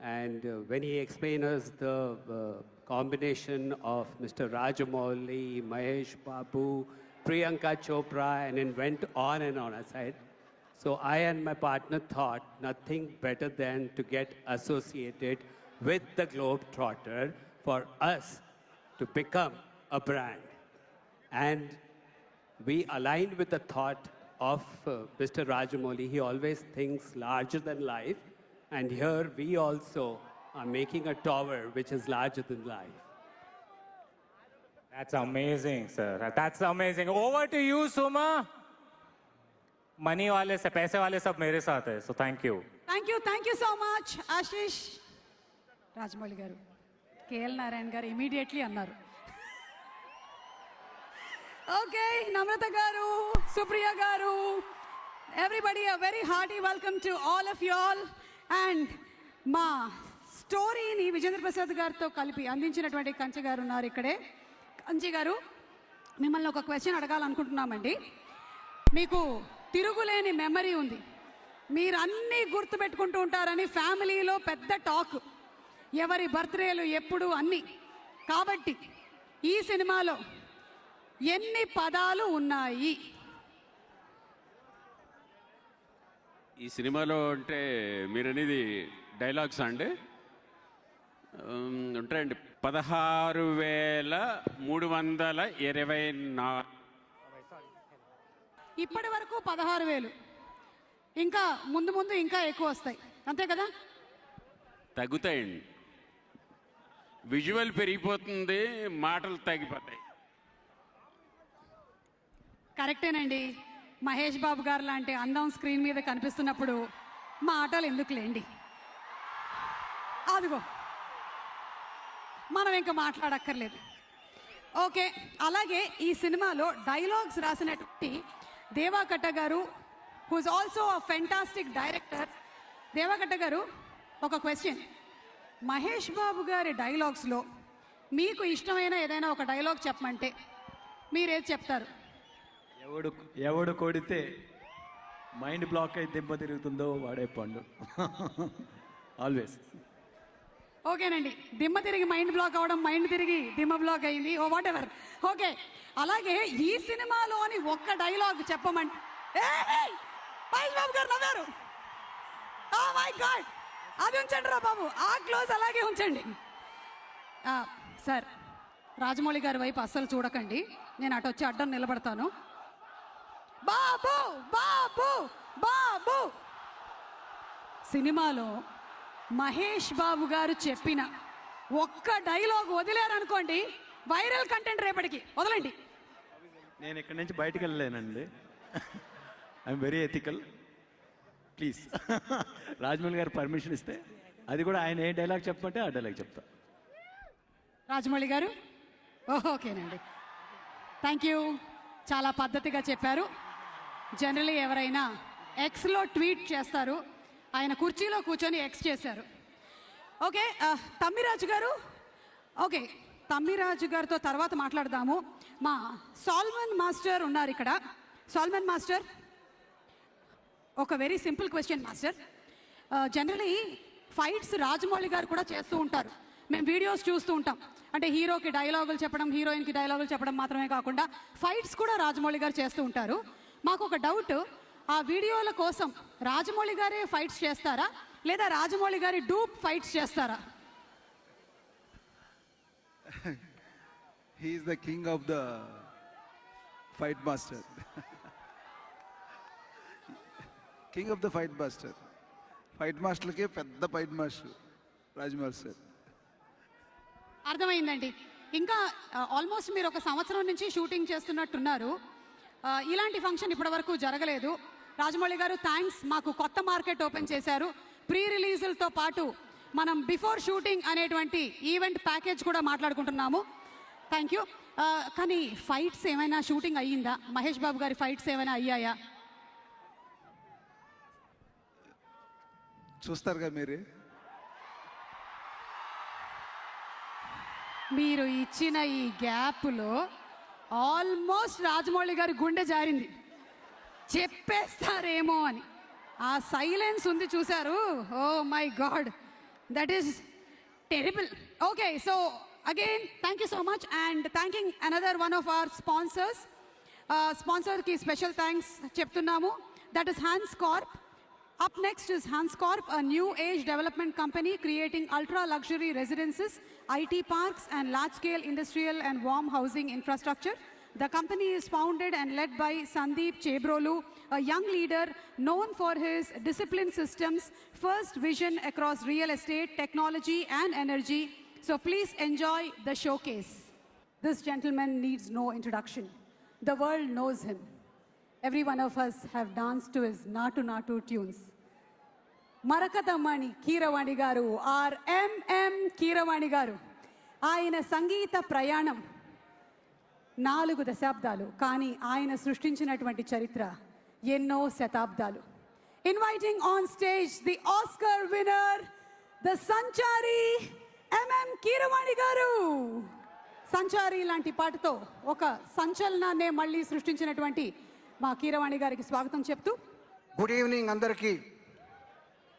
and when he explained us the combination of Mr. Rajamouli, Mahesh Babu, Priyanka Chopra, and it went on and on. I said, so I and my partner thought nothing better than to get associated with the Globetrotter for us to become a brand. And we aligned with the thought of Mr. Rajamouli. He always thinks larger than life. And here we also are making a tower which is larger than life. That's amazing, sir. That's amazing. Over to you, Suma. Money wale se, paise wale sab mere saath hai. So thank you. Thank you so much, Ashish. Rajamouli garu. KL Narayan garu immediately annaru. Okay, Namrata garu, Supriya garu, everybody a very hearty welcome to all of you all. And మా స్టోరీని విజేంద్ర ప్రసాద్ గారితో కలిపి అందించినటువంటి కంచి గారు ఉన్నారు ఇక్కడే. కంచి గారు, మిమ్మల్ని ఒక క్వశ్చన్ అడగాలనుకుంటున్నామండి. మీకు తిరుగులేని మెమరీ ఉంది, మీరు అన్నీ గుర్తుపెట్టుకుంటూ ఉంటారని ఫ్యామిలీలో పెద్ద టాక్, ఎవరి బర్త్డేలు ఎప్పుడు అన్నీ. కాబట్టి ఈ సినిమాలో ఎన్ని పదాలు ఉన్నాయి? ఈ సినిమాలో అంటే మీరు అనేది డైలాగ్స్ అండి ఉంటాయండి. 16,324. ఇప్పటి వరకు 16,000, ఇంకా ముందు ముందు ఇంకా ఎక్కువ వస్తాయి, అంతే కదా? తగ్గుతాయండి. విజువల్ పెరిగిపోతుంది, మాటలు తగ్గిపోతాయి. కరెక్టేనండి. మహేష్ బాబు గారు లాంటి అందం స్క్రీన్ మీద కనిపిస్తున్నప్పుడు మాటలు ఎందుకులేండి, అదిగో మనం ఇంకా మాట్లాడక్కర్లేదు. ఓకే, అలాగే ఈ సినిమాలో డైలాగ్స్ రాసినటువంటి దేవాకట్ట గారు, who is also a fantastic director. Deva Katta గారు, ఒక క్వశ్చన్. మహేష్ బాబు గారి డైలాగ్స్లో మీకు ఇష్టమైన ఏదైనా ఒక డైలాగ్ చెప్పమంటే మీరేది చెప్తారు? ఎవడు కొడితే మైండ్ బ్లాక్ అయి దెబ్బ తిరుగుతుందో వాడే పండు. ఆల్వేస్. ఓకేనండి, దిమ్మ తిరిగి మైండ్ బ్లాక్ అవడం, మైండ్ తిరిగి దిమ్మ బ్లాక్ అయింది, ఓ వాట్ ఎవర్. ఓకే, అలాగే ఈ సినిమాలోని ఒక్క డైలాగ్ చెప్పమంటే మహేష్ బాబు గారు నవ్వారు. ఓ మై గాడ్, అది ఉంచండి రా బాబు, ఆ క్లోజ్ అలాగే ఉంచండి. సార్, రాజమౌళి గారి వైపు అస్సలు చూడకండి, నేను అటు వచ్చి అడ్డం నిలబడతాను. బాబు బాబు బాబు, సినిమాలో మహేష్ బాబు గారు చెప్పిన ఒక్క డైలాగ్ వదిలేరనుకోండి, వైరల్ కంటెంట్ రేపటికి వదలండి. నేను ఇక్కడి నుంచి బయటకు వెళ్ళలేనండి. I'm very ethical. Please Rajamouli garu permission ఇస్తే, అది కూడా ఆయన ఏ డైలాగ్ చెప్పమంటే ఆ డైలాగ్ చెప్తా. రాజమౌళి గారు, ఓకేనండి, థ్యాంక్ యూ, చాలా పద్ధతిగా చెప్పారు. జనరలీ ఎవరైనా ఎక్స్లో ట్వీట్ చేస్తారు, ఆయన కుర్చీలో కూర్చొని ఎక్స్ చేశారు. ఓకే, తమ్మిరాజు గారు. ఓకే, తమ్మిరాజు గారితో తర్వాత మాట్లాడదాము. మా సాల్మన్ మాస్టర్ ఉన్నారు ఇక్కడ. సాల్మన్ మాస్టర్, ఒక very simple question master. Generally fights Rajamouli గారు కూడా చేస్తూ ఉంటారు, మేము వీడియోస్ చూస్తూ ఉంటాం. అంటే హీరోకి డైలాగులు చెప్పడం, హీరోయిన్కి డైలాగులు చెప్పడం మాత్రమే కాకుండా ఫైట్స్ కూడా రాజమౌళి గారు చేస్తూ ఉంటారు. మాకు ఒక డౌట్, ఆ వీడియోల కోసం రాజమౌళి గారే ఫైట్స్ చేస్తారా లేదా రాజమౌళి గారి డూప్ ఫైట్స్ చేస్తారా? He is the king of the fight master. King of the fight master. Fight master ke pedda fight master Rajmouಳಿ sir. అర్థమైందండి. ఇంకా ఆల్మోస్ట్ మీరు ఒక సంవత్సరం నుంచి షూటింగ్ చేస్తున్నట్టున్నారు. ఇలాంటి ఫంక్షన్ ఇప్పటివరకు జరగలేదు. రాజమౌళి గారు థ్యాంక్స్, మాకు కొత్త మార్కెట్ ఓపెన్ చేశారు. ప్రీ రిలీజులతో పాటు మనం బిఫోర్ షూటింగ్ అనేటువంటి ఈవెంట్ ప్యాకేజ్ కూడా మాట్లాడుకుంటున్నాము. Thank you. కానీ ఫైట్స్ ఏమైనా షూటింగ్ అయ్యిందా? మహేష్ బాబు గారి ఫైట్స్ ఏమైనా అయ్యాయా? చూస్తారుగా మీరే. మీరు ఇచ్చిన ఈ గ్యాప్లో ఆల్మోస్ట్ రాజమౌళి గారి గుండె జారింది, చెప్పేస్తారేమో అని. ఆ సైలెన్స్ ఉంది చూసారు, oh my God, that is terrible. Okay, so again thank you so much and thanking another one of our sponsors. స్పాన్సర్కి స్పెషల్ థ్యాంక్స్ చెప్తున్నాము. That is Hans Corp. Up next is Hans Corp, a new age development company creating ultra luxury residences, IT parks and large scale industrial and warm housing infrastructure. The company is founded and led by Sandeep Chebrolu, a young leader known for his disciplined systems, first vision across real estate, technology and energy. So please enjoy the showcase. This gentleman needs no introduction. The world knows him. Every one of us have danced to his Natu Natu tunes. Marakatamani Keeravani Garu, or M.M. Keeravani Garu. ఆయన సంగీత ప్రయాణం 4 దశాబ్దాలు, కానీ ఆయన సృష్టించినటువంటి చరిత్ర ఎన్నో శతాబ్దాలు. Inviting on stage the Oscar winner, the Sanchari M.M. Keeravani Garu. సంచారి లాంటి పాటతో ఒక సంచలనాన్నే మళ్ళీ సృష్టించినటువంటి మా కీరవాణి గారికి స్వాగతం చెప్తూ, గుడ్ ఈవినింగ్ అందరికీ.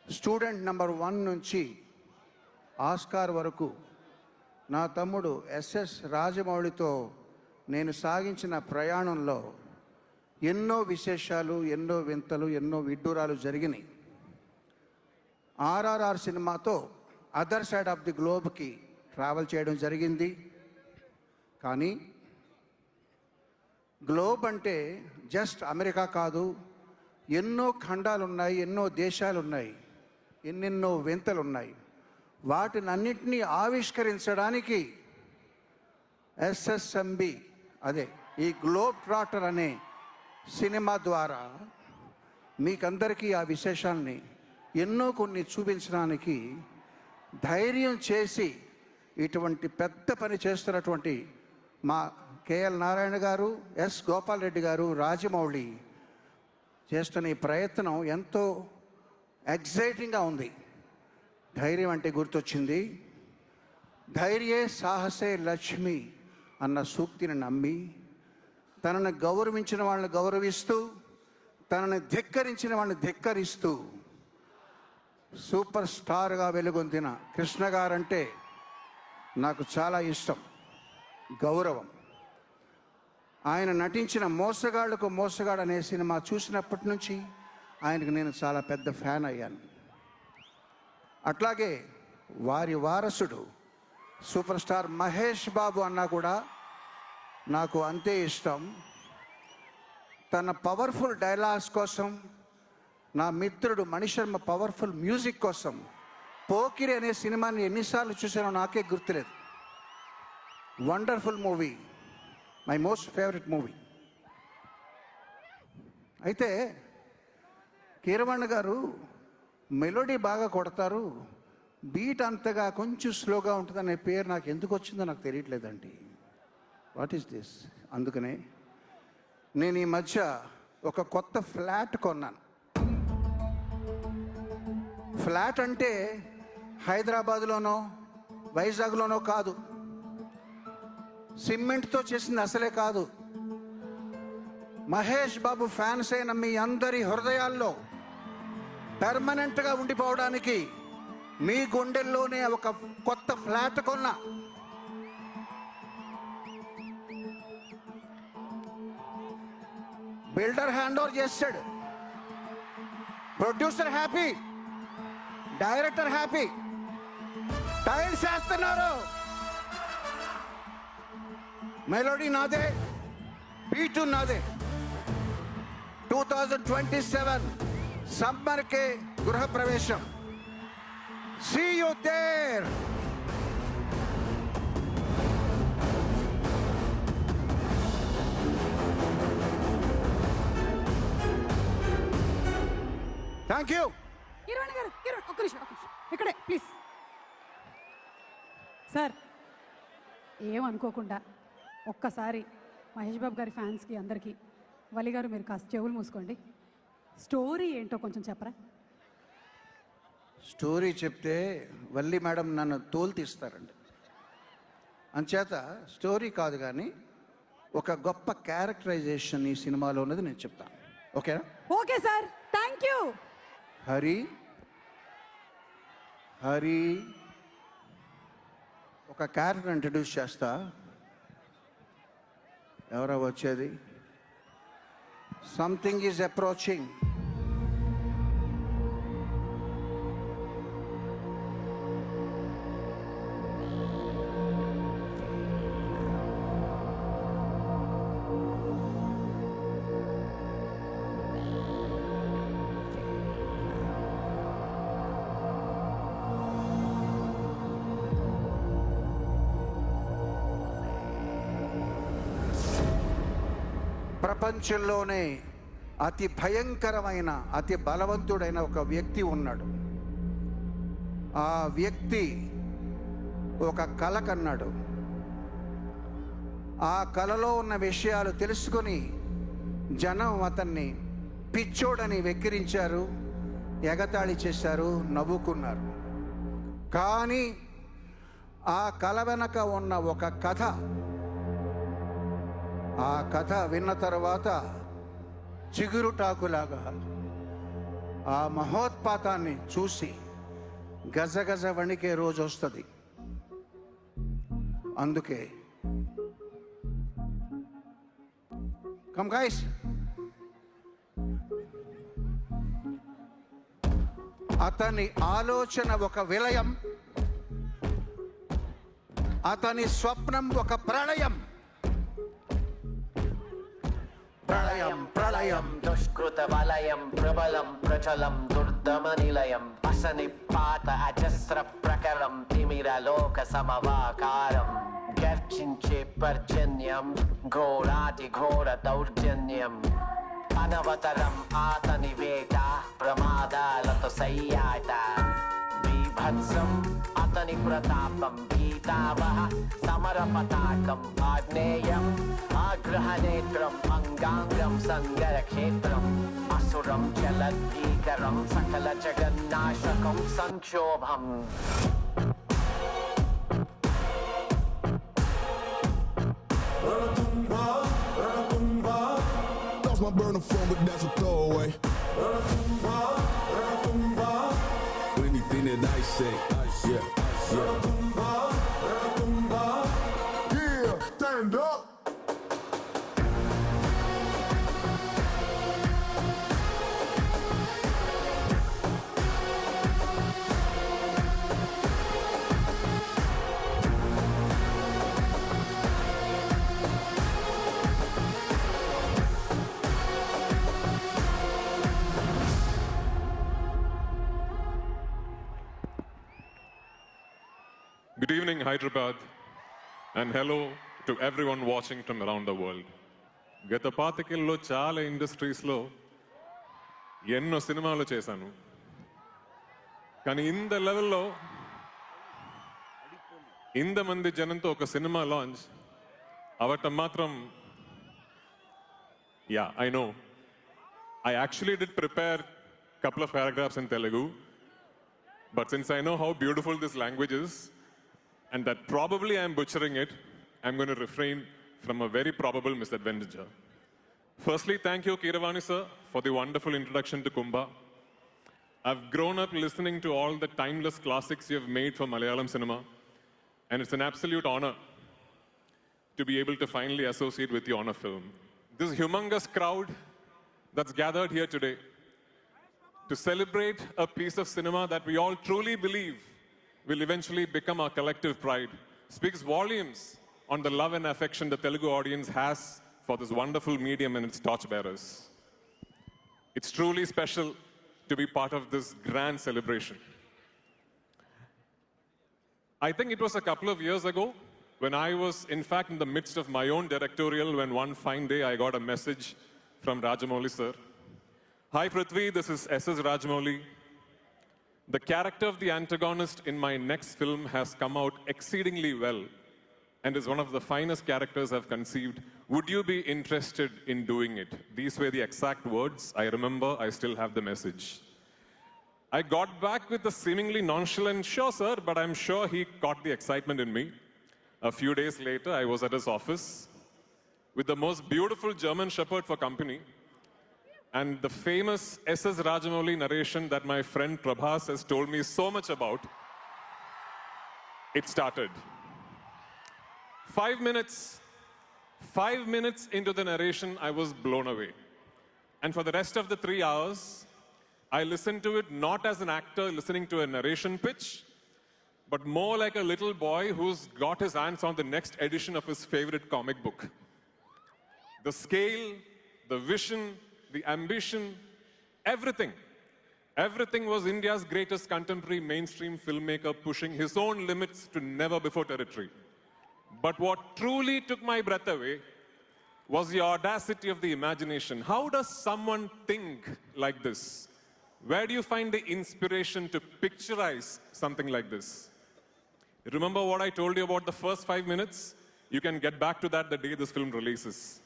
స్టూడెంట్ నెంబర్ 1 నుంచి ఆస్కార్ వరకు నా తమ్ముడు ఎస్ఎస్ రాజమౌళితో నేను సాగించిన ప్రయాణంలో ఎన్నో విశేషాలు, ఎన్నో వింతలు, ఎన్నో విడ్డూరాలు జరిగినాయి. ఆర్ఆర్ఆర్ సినిమాతో అదర్ సైడ్ ఆఫ్ ది గ్లోబ్కి ట్రావెల్ చేయడం జరిగింది. కానీ గ్లోబ్ అంటే జస్ట్ అమెరికా కాదు, ఎన్నో ఖండాలు ఉన్నాయి, ఎన్నో దేశాలు ఉన్నాయి, ఎన్నెన్నో వింతలు ఉన్నాయి. వాటినన్నింటినీ ఆవిష్కరించడానికి ఎస్ఎస్ఎంబి, అదే ఈ గ్లోబ్ ట్రాటర్ అనే సినిమా ద్వారా మీకందరికీ ఆ విశేషాలని ఎన్నో కొన్ని చూపించడానికి ధైర్యం చేసి ఇటువంటి పెద్ద పని చేస్తున్నటువంటి మా కేఎల్ నారాయణ గారు, ఎస్ గోపాల్ రెడ్డి గారు, రాజమౌళి చేస్తున్న ఈ ప్రయత్నం ఎంతో ఎగ్జైటింగ్గా ఉంది. ధైర్యం అంటే గుర్తొచ్చింది. ధైర్యే సాహసే లక్ష్మి అన్న సూక్తిని నమ్మి తనను గౌరవించిన వాళ్ళని గౌరవిస్తూ, తనని ధిక్కరించిన వాళ్ళని ధిక్కరిస్తూ సూపర్ స్టార్గా వెలుగొందిన కృష్ణ గారంటే నాకు చాలా ఇష్టం, గౌరవం. ఆయన నటించిన మోసగాళ్లకు మోసగాడు అనే సినిమా చూసినప్పటి నుంచి ఆయనకు నేను చాలా పెద్ద ఫ్యాన్ అయ్యాను. అట్లాగే వారి వారసుడు సూపర్ స్టార్ మహేష్ బాబు అన్నా కూడా నాకు అంతే ఇష్టం. తన పవర్ఫుల్ డైలాగ్స్ కోసం, నా మిత్రుడు మణిశర్మ పవర్ఫుల్ మ్యూజిక్ కోసం పోకిరి అనే సినిమాని ఎన్నిసార్లు చూసానో నాకే గుర్తులేదు. Wonderful movie, my most favourite movie. అయితే కీరవాణి గారు మెలోడీ బాగా కొడతారు, బీట్ అంతగా కొంచెం స్లోగా ఉంటుందనే పేరు నాకు ఎందుకు వచ్చిందో నాకు తెలియట్లేదండి. What is this? అందుకనే నేను ఈ మధ్య ఒక కొత్త ఫ్లాట్ కొన్నాను. ఫ్లాట్ అంటే హైదరాబాద్లోనో వైజాగ్లోనో కాదు, సిమెంట్తో చేసింది అసలే కాదు. మహేష్ బాబు ఫ్యాన్స్ అయిన మీ అందరి హృదయాల్లో పెర్మనెంట్గా ఉండిపోవడానికి మీ గుండెల్లోనే ఒక కొత్త ఫ్లాట్ కొన్నా. బిల్డర్ హ్యాండ్ ఓవర్ చేస్తాడు, producer happy, director happy, tiles వేస్తున్నారు, మెలోడీ నాదే, బీటు నాదే. 2027 సమ్మర్కే గృహప్రవేశం. See you there. Thank you. Kiran గారు, కిరణ్ ఒక్క నిమిషం ఇక్కడే ప్లీజ్. సార్ ఏమనుకోకుండా ఒక్కసారి మహేష్ బాబు గారి ఫ్యాన్స్కి అందరికీ వలి గారు మీరు కాస్త చెవులు మూసుకోండి. స్టోరీ ఏంటో కొంచెం చెప్పరా? స్టోరీ చెప్తే వల్లి మేడం నన్ను తోలు తీస్తారండి. అంచేత స్టోరీ కాదు కానీ ఒక గొప్ప క్యారెక్టరైజేషన్ ఈ సినిమాలో ఉన్నది నేను చెప్తాను. ఓకేనా? Okay sir, thank you. Hari Hari ఒక క్యారెక్టర్ ఇంట్రడ్యూస్ చేస్తా. ఎవరో వచ్చేది? Something is approaching. ప్రపంచంలోనే అతి భయంకరమైన అతి బలవంతుడైన ఒక వ్యక్తి ఉన్నాడు. ఆ వ్యక్తి ఒక కల కన్నాడు. ఆ కలలో ఉన్న విషయాలు తెలుసుకొని జనం అతన్ని పిచ్చోడని వెక్కిరించారు, ఎగతాళి చేశారు, నవ్వుకున్నారు. కానీ ఆ కల వెనక ఉన్న ఒక కథ, ఆ కథ విన్న తర్వాత చిగురుటాకులాగా ఆ మహోత్పాతాన్ని చూసి గజగజ వణికే రోజు వస్తుంది. అందుకే కమ్ గైస్, అతని ఆలోచన ఒక విలయం, అతని స్వప్నం ఒక ప్రళయం. ప్రళయం ప్రళయం దుష్కృత వలయం ప్రబలం ప్రచలం దుర్దమ నిలయం అసనిపాత అజస్ర ప్రకరం తిమిరలోక సమవాకారం గర్జించే పర్జన్యం ఘోరాతి ఘోర దౌర్జన్యం అనవతరం ఆతని వేట ప్రమాదాలతో సయ్యాట బీభత్సం అతని ప్రతాపం గీతావహ సమర పతాకం ఆగ్నేయం ఆగ్రహనేత్రం అంగాంగం సంగర క్షేత్రం అసురం చలద్భీకరం సకల జగన్నాశకం సంక్షోభం. Lost my burner phone, but that's a throwaway. Anything that I say, yeah, yeah. Yeah, stand up. Good evening, Hyderabad, and hello to everyone watching from around the world. గత పాతికేళ్ళలో చాలా ఇండస్ట్రీస్లో ఎన్నో సినిమాలు చేశాను, కానీ ఇంత లెవెల్లో ఇంతమంది జనంతో ఒక సినిమా లాంచ్ అవటం మాత్రం, yeah, I know. I actually did prepare a couple of paragraphs in Telugu, but since I know how beautiful this language is, and that probably I'm butchering it, I'm going to refrain from a very probable I've grown up listening to all the timeless classics you have made for Malayalam cinema, and it's an absolute honor to be able to finally associate with you on a film. This humongous crowd that's gathered here today to celebrate a piece of cinema that we all truly believe will eventually become our collective pride speaks volumes on the love and affection the Telugu audience has for this wonderful medium and its torchbearers. It's truly special to be part of this grand celebration. I think it was a couple of years ago when I was, in fact, in the midst of my own directorial, when one fine day I got a message from Rajamouli sir. Hi Prithvi, this is S.S. Rajamouli. The character of the antagonist in my next film has come out exceedingly well and is one of the finest characters I've conceived. Would you be interested in doing it? These were the exact words. I remember, I still have the message. I got back with a seemingly nonchalant, sure sir, but I'm sure he caught the excitement in me. A few days later, I was at his office with the most beautiful German Shepherd for company and the famous S.S. Rajamouli narration that my friend Prabhas has told me so much about. It started. 5 minutes into the narration, I was blown away. And for the rest of the 3 hours, I listened to it not as an actor listening to a narration pitch, but more like a little boy who's got his hands on the next edition of his favorite comic book. The scale, the vision, the ambition, everything was India's greatest contemporary mainstream filmmaker pushing his own limits to never-before territory. But what truly took my breath away was the audacity of the imagination. How does someone think like this? Where do you find the inspiration to picturize something like this? Remember what I told you about the first 5 minutes? You can get back to that the day this film releases.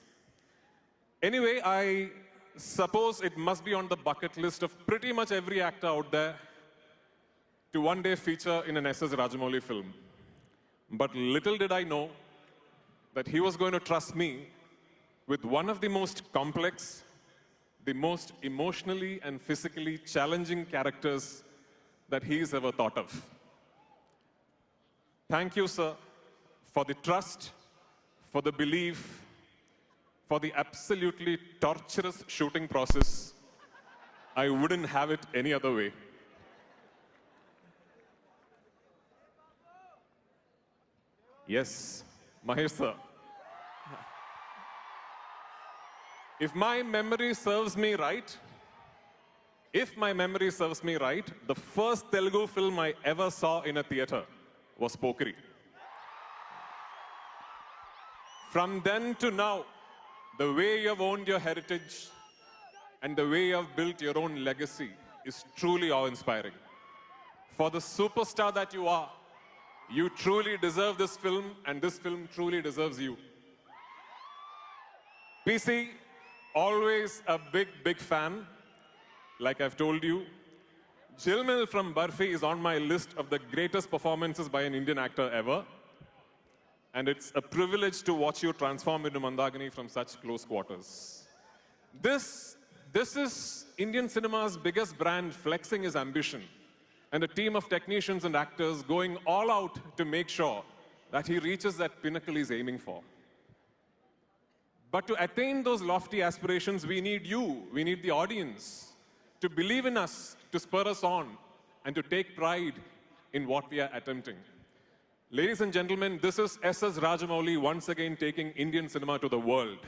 Anyway, I suppose it must be on the bucket list of pretty much every actor out there to one day feature in an S.S. Rajamouli film. But little did I know that he was going to trust me with one of the most complex, the most emotionally and physically challenging characters that he's ever thought of. Thank you, sir, for the trust, for the belief, for the absolutely torturous shooting process. I wouldn't have it any other way. Yes, Mahesh sir. If my memory serves me right, the first Telugu film I ever saw in a theater was Pokeri. From then to now, the way you have owned your heritage and the way you have built your own legacy is truly awe-inspiring. For the superstar that you are, you truly deserve this film, and this film truly deserves you. PC, always a big fan, like I've told you. Jilmil from Barfi is on my list of the greatest performances by an Indian actor ever. And it's a privilege to watch you transform into Mandagini from such close quarters. This is Indian cinema's biggest brand flexing his ambition, and a team of technicians and actors going all out to make sure that he reaches that pinnacle he's aiming for. But to attain those lofty aspirations, we need you, we need the audience to believe in us, to spur us on, and to take pride in what we are attempting. Ladies and gentlemen, this is S.S. Rajamouli once again taking Indian cinema to the world.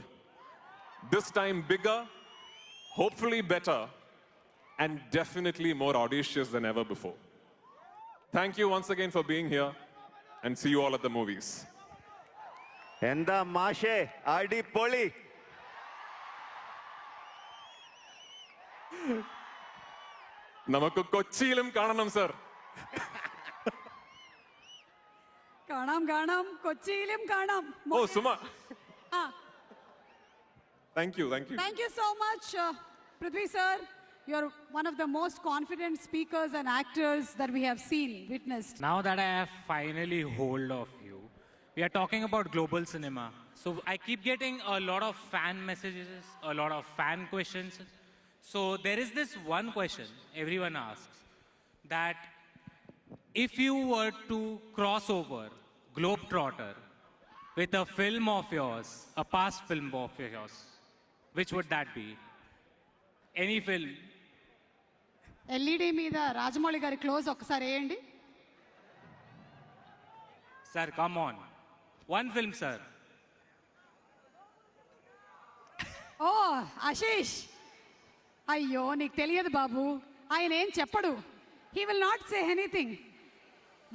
This time bigger, hopefully better, and definitely more audacious than ever before. Thank you once again for being here, and see you all at the movies. Enda Mashe, Adi Poli. Namakku Kochilum Kananam, sir. Kanam, Kochilim Kanam. Oh, Suma. Ah. Thank you. Thank you so much, Prithvi sir. You're one of the most confident speakers and actors that we have seen, witnessed. Now that I have finally hold of you, we are talking about global cinema. So I keep getting a lot of fan messages, a lot of fan questions. So there is this one question everyone asks, that if you were to cross over Globetrotter with a film of yours, a past film of yours, which would that be? Any film? LED మీద రాజమౌళి గారి close ఒకసారి వేయండి. Sir, come on. One film, sir. ఓ ఆశీష్, అయ్యో నీకు తెలియదు బాబు, ఆయన ఏం చెప్పడు. He will not say anything.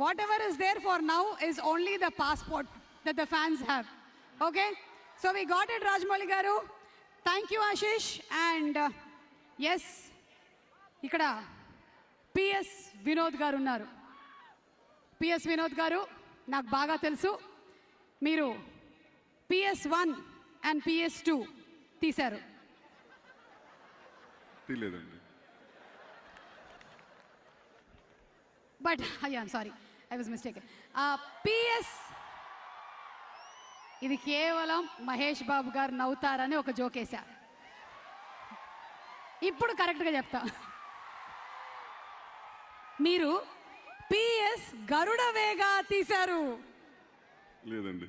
Whatever is there for now is only the passport that the fans have. Okay, so we got it Rajamouli garu. Thank you Ashish. And yes, ఇక్కడ PS Vinod garu ఉన్నారు. PS Vinod గారు నాకు బాగా తెలుసు. మీరు PS1 అండ్ PS2 తీశారు. తెలియదండి. But I'm sorry, I was mistaken. PS, ఇది కేవలం మహేష్ బాబు గారు నవ్వుతారని ఒక జోకేసా. ఇప్పుడు కరెక్ట్గా చెప్తా. మీరు PS గరుడ వేగ తీశారు. లేదండి.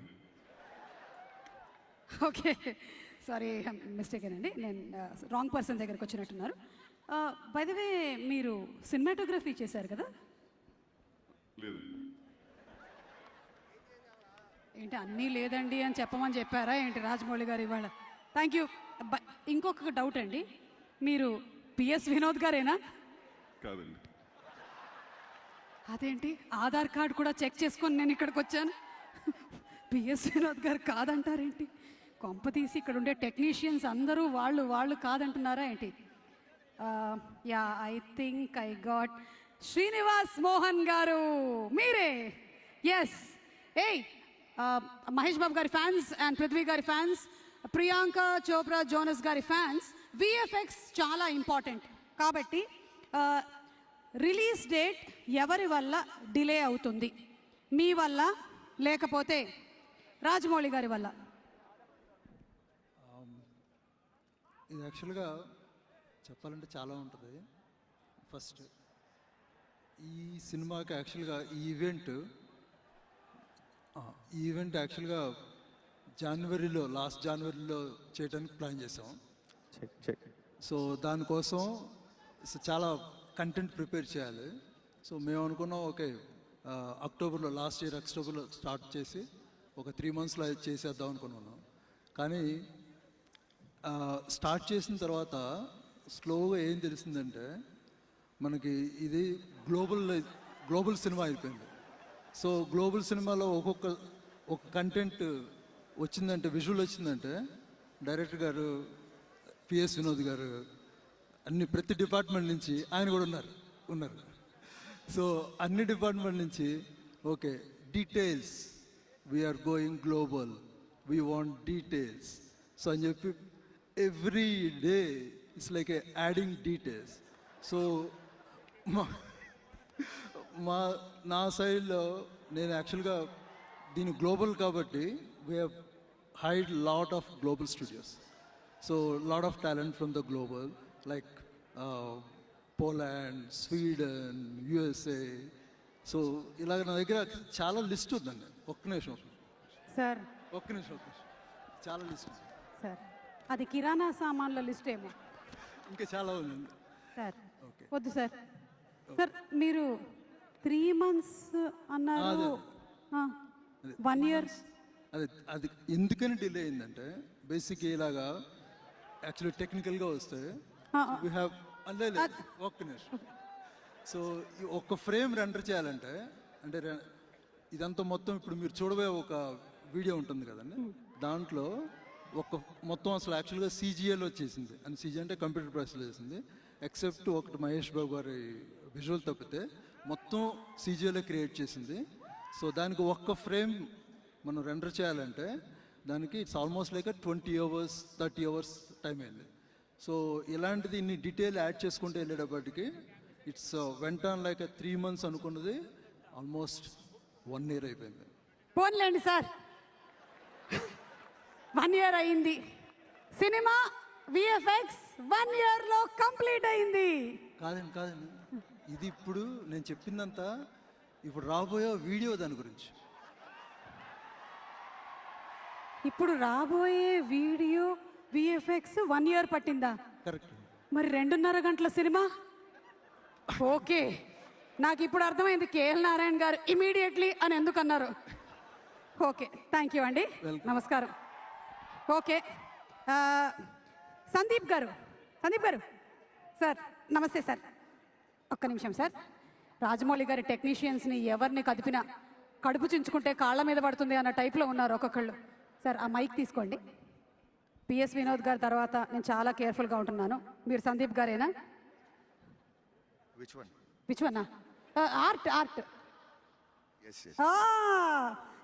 ఓకే, సారీ, మిస్టేకేనండి. నేను రాంగ్ పర్సన్ దగ్గరకు వచ్చినట్టున్నారు. బై ద వే, మీరు సినిమాటోగ్రఫీ చేశారు కదా? లేదండి. ఏంటి అన్నీ లేదండి అని చెప్పమని చెప్పారా ఏంటి రాజమౌళి గారు ఇవాళ? Thank you. ఇంకొక డౌట్ అండి, మీరు PS వినోద్ గారేనా? కాదండి. అదేంటి, ఆధార్ కార్డు కూడా చెక్ చేసుకొని నేను ఇక్కడికి వచ్చాను. PS వినోద్ గారు కాదంటారేంటి? కొంప తీసి ఇక్కడ ఉండే టెక్నీషియన్స్ అందరూ వాళ్ళు కాదంటున్నారా ఏంటి? Yeah, I think I got Srinivas Mohan గారు, మీరే. ఎస్. ఏయ్, మహేష్ బాబు గారి ఫ్యాన్స్ అండ్ పృథ్వీ గారి ఫ్యాన్స్, ప్రియాంక చోప్రా జోనస్ గారి ఫ్యాన్స్, VFX చాలా ఇంపార్టెంట్. కాబట్టి రిలీజ్ డేట్ ఎవరి వల్ల డిలే అవుతుంది? మీ వల్ల, లేకపోతే రాజమౌళి గారి వల్ల? ఇది యాక్చువల్గా చెప్పాలంటే చాలా ఉంటుంది. ఫస్ట్ ఈ సినిమాకి యాక్చువల్గా ఈ ఈవెంట్ యాక్చువల్గా లాస్ట్ జనవరిలో చేయడానికి ప్లాన్ చేసాం. సో దానికోసం చాలా కంటెంట్ ప్రిపేర్ చేయాలి. సో మేము అనుకున్నాం, ఓకే, లాస్ట్ ఇయర్ అక్టోబర్లో స్టార్ట్ చేసి ఒక 3 monthsలో చేసేద్దాం అనుకున్నాను. కానీ స్టార్ట్ చేసిన తర్వాత స్లోగా ఏం తెలిసిందంటే, మనకి ఇది గ్లోబల్ సినిమా అయిపోయింది. సో గ్లోబల్ సినిమాలో ఒక కంటెంట్ వచ్చిందంటే, విజువల్ వచ్చిందంటే, డైరెక్టర్ గారు PS వినోద్ గారు ప్రతి డిపార్ట్మెంట్ నుంచి ఆయన కూడా ఉన్నారు. సో అన్ని డిపార్ట్మెంట్ నుంచి okay, details, we're going global, we want details. So అని చెప్పి every day it's like adding details. So నా సైడ్లో నేను యాక్చువల్గా దీని గ్లోబల్ కాబట్టి we have hired lot of global studios. So lot of talent from the global, like Poland, Sweden, USA. So ఇలాగ నా దగ్గర చాలా లిస్ట్ ఉందండి. ఒక్క నిమిషం సార్, చాలా లిస్ట్ ఉంది సార్. అది కిరాణా సామాన్ల లిస్ట్ ఏమో, ఇంకా చాలా ఉంది సార్. వద్దు సార్. సార్, మీరు 3 months అన్నారు, 1 year. అది ఎందుకని డిలే అయిందంటే, బేసిక్ ఇలాగా యాక్చువల్లీ టెక్నికల్గా వస్తే వీ హ్యావ్ ఒక్క నిమిషం. సో ఒక ఫ్రేమ్ రెండర్ చేయాలంటే, అంటే ఇదంతా మొత్తం ఇప్పుడు మీరు చూడబోయే ఒక వీడియో ఉంటుంది కదండి, దాంట్లో మొత్తం అసలు యాక్చువల్గా CGL వచ్చేసింది. అని CG అంటే కంప్యూటర్ ప్రాసెస్ చేసింది. ఎక్సెప్ట్ ఒకటి మహేష్ బాబు గారి విజువల్ తప్పితే మొత్తం CGL క్రియేట్ చేసింది. సో దానికి ఒక్క ఫ్రేమ్ మనం రెండర్ చేయాలంటే దానికి it's almost like 20 hours 30 hours time అయింది. సో ఇలాంటిది ఇన్ని డీటెయిల్ యాడ్ చేసుకుంటూ వెళ్ళేటప్పటికి ఇట్స్ వెంట లైక్ 3 months అనుకున్నది ఆల్మోస్ట్ 1 year అయిపోయింది. పోన్లేండి సార్, 1 year అయింది. సినిమా విఎఫ్ఎక్స్ 1 year లో కంప్లీట్ అయింది. కాదండి ఇది ఇప్పుడు నేను చెప్పిందంతా ఇప్పుడు రాబోయే వీడియో దాని గురించి. ఇప్పుడు రాబోయే వీడియో విఎఫ్ఎక్స్ 1 year పట్టిందా? కరెక్ట్. మరి 2.5 గంటల సినిమా. ఓకే, నాకు ఇప్పుడు అర్థమైంది కేఎల్ నారాయణ గారు ఇమీడియట్లీ అని ఎందుకు అన్నారు. ఓకే, థ్యాంక్ యూ అండి, నమస్కారం. ఓకే, సందీప్ గారు సార్ నమస్తే సార్. ఒక్క నిమిషం సార్. రాజమౌళి గారి టెక్నీషియన్స్ని ఎవరిని కదిపినా కడుపు చించుకుంటే కాళ్ళ మీద పడుతుంది అన్న టైప్లో ఉన్నారు ఒక్కొక్కళ్ళు. సార్ ఆ మైక్ తీసుకోండి. పిఎస్ వినోద్ గారి తర్వాత నేను చాలా కేర్ఫుల్గా ఉంటున్నాను. మీరు సందీప్ గారేనా? Which one? Art.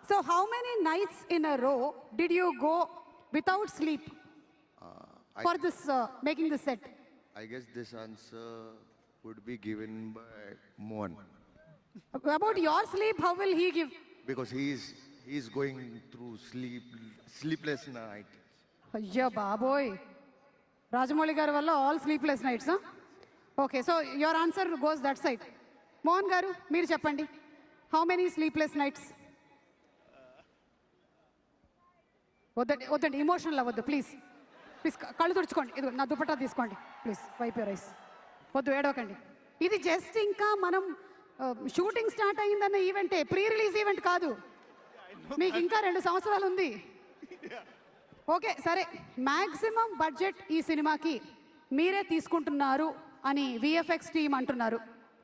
So how many nights in a row did you go without sleep for this making this set? I guess this answer would be given by Mohan. About your sleep, how will he give? Because he's going through sleepless night. Ayya baboy. Rajamouli garu valla all sleepless nights, huh? Okay, so your answer goes that side. Mohan garu, meer cheppandi. How many sleepless nights? వద్దండి, emotional అవ్వద్దు please. కళ్ళు తుడుచుకోండి. ఇది నా దుపట్టా తీసుకోండి please. Wipe your eyes. వద్దు, ఏడవకండి. ఇది just ఇంకా మనం షూటింగ్ స్టార్ట్ అయ్యిందన్న ఈవెంటే, ప్రీ రిలీజ్ ఈవెంట్ కాదు. మీకు ఇంకా 2 సంవత్సరాలు ఉంది. ఓకే సరే, మ్యాక్సిమం బడ్జెట్ ఈ సినిమాకి మీరే తీసుకుంటున్నారు అని విఎఫ్ఎక్స్ టీమ్ అంటున్నారు.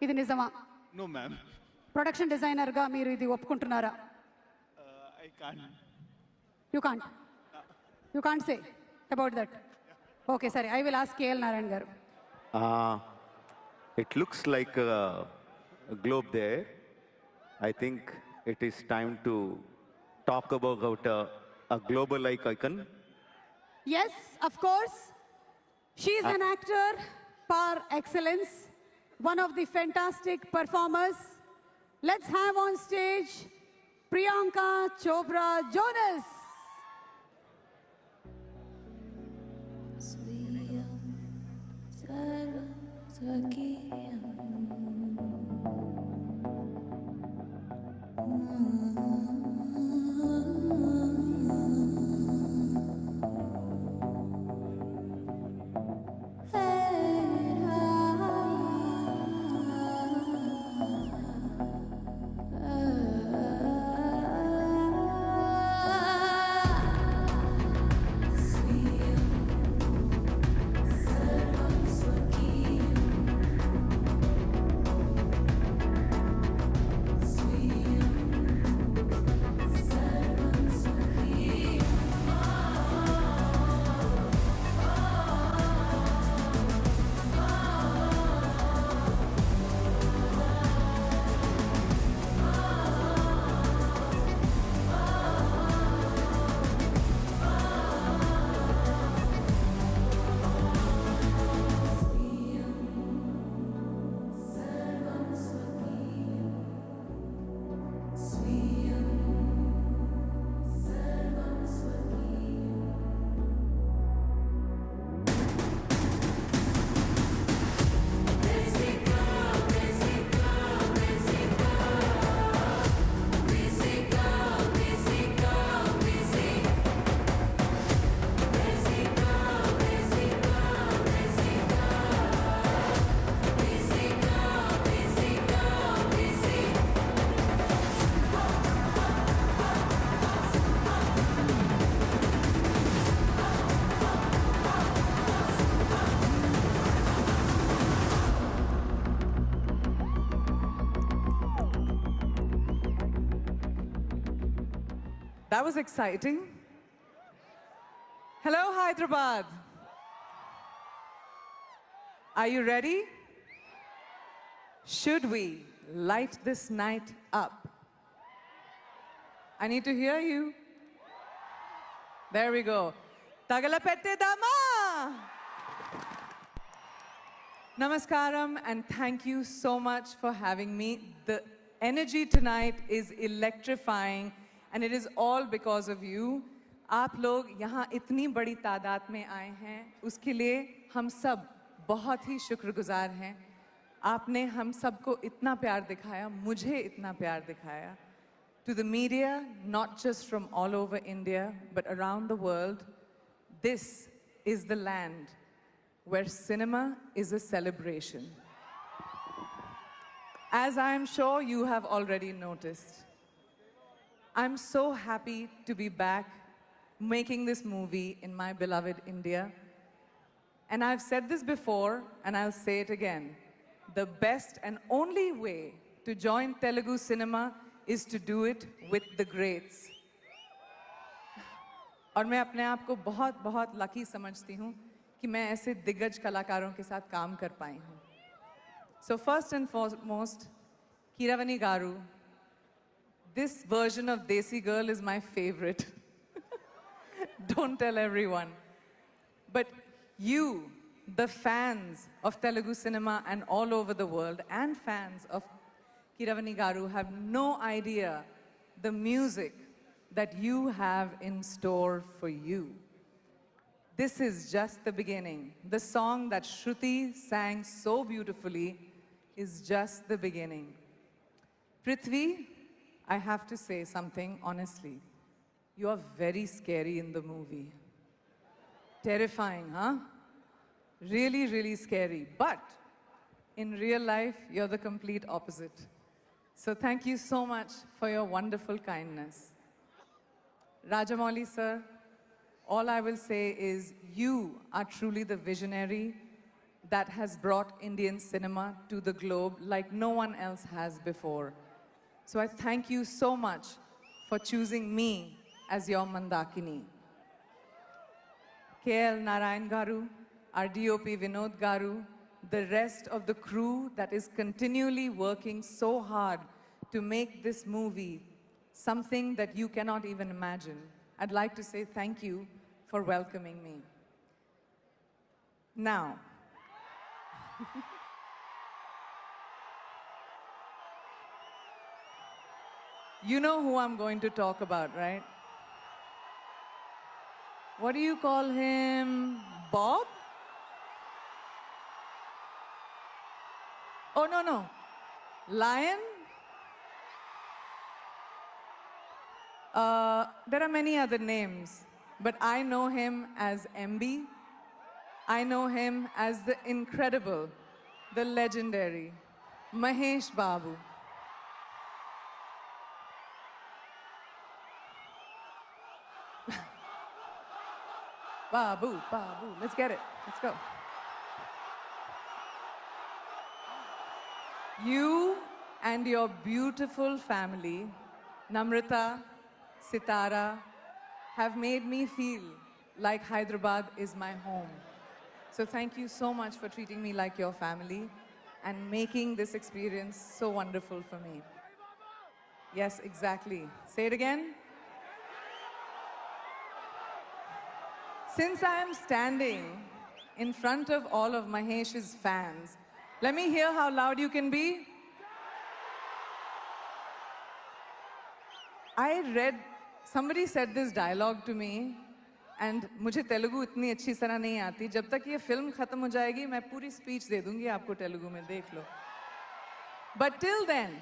ఇది నిజమా? No ma'am. ప్రొడక్షన్ డిజైనర్గా మీరు ఇది ఒప్పుకుంటున్నారా? I can't. You can't say about that. Okay, sorry. I will ask KL Narayan garu. It looks like a globe there. I think it is time to talk about a global icon. Yes, of course. She is an actor par excellence, one of the fantastic performers. Let's have on stage Priyanka Chopra Jonas. That was exciting. Hello, Hyderabad. Are you ready? Should we light this night up? I need to hear you. There we go. Tagalapette Dama! Namaskaram, and thank you so much for having me. The energy tonight is electrifying, and it is all because of you. आप लोग यहाँ इतनी बड़ी तादाद में आए हैं उसके लिए हम सब बहुत ही शुक्रगुजार हैं. आपने हम सबको इतना प्यार दिखाया, मुझे इतना प्यार दिखाया. To the media, not just from all over India, but around the world, this is the land where cinema is a celebration. As I am sure you have already noticed, I'm so happy to be back making this movie in my beloved India. And I've said this before, and I'll say it again. The best and only way to join Telugu cinema is to do it with the greats. और मैं अपने आप को बहुत बहुत lucky समझती हूँ कि मैं ऐसे दिग्गज कलाकारों के साथ काम कर पाई हूँ. So first and foremost, Keeravani Garu, this version of Desi Girl is my favorite. Don't tell everyone. But you, the fans of Telugu cinema and all over the world, and fans of Keeravani Garu, have no idea the music that you have in store for you. This is just the beginning. The song that Shruti sang so beautifully is just the beginning. Prithvi, I have to say something honestly. You are very scary in the movie. Terrifying, huh? Really, really scary. But in real life, you're the complete opposite. So thank you so much for your wonderful kindness. Rajamouli sir, all I will say is you are truly the visionary that has brought Indian cinema to the globe like no one else has before. So I thank you so much for choosing me as your Mandakini. KL Narayan Garu, our DOP Vinod Garu, the rest of the crew that is continually working so hard to make this movie something that you cannot even imagine. I'd like to say thank you for welcoming me. Now, you know who I'm going to talk about, right? What do you call him? Bob? Oh, no. Lion? There are many other names, but I know him as MB. I know him as the incredible, the legendary Mahesh Babu. Babu, let's get it. Let's go. You and your beautiful family, Namrata, Sitara, have made me feel like Hyderabad is my home. So thank you so much for treating me like your family and making this experience so wonderful for me. Yes, exactly. Say it again. Since I am standing in front of all of Mahesh's fans, let me hear how loud you can be. Somebody said this dialogue to me, and मुझे तेलुगु इतनी अच्छी तरह नहीं आती. जब तक ये film खत्म हो जाएगी, मैं पूरी स्पीच दे दूंगी आपको तेलुगु में, देख लो. But till then,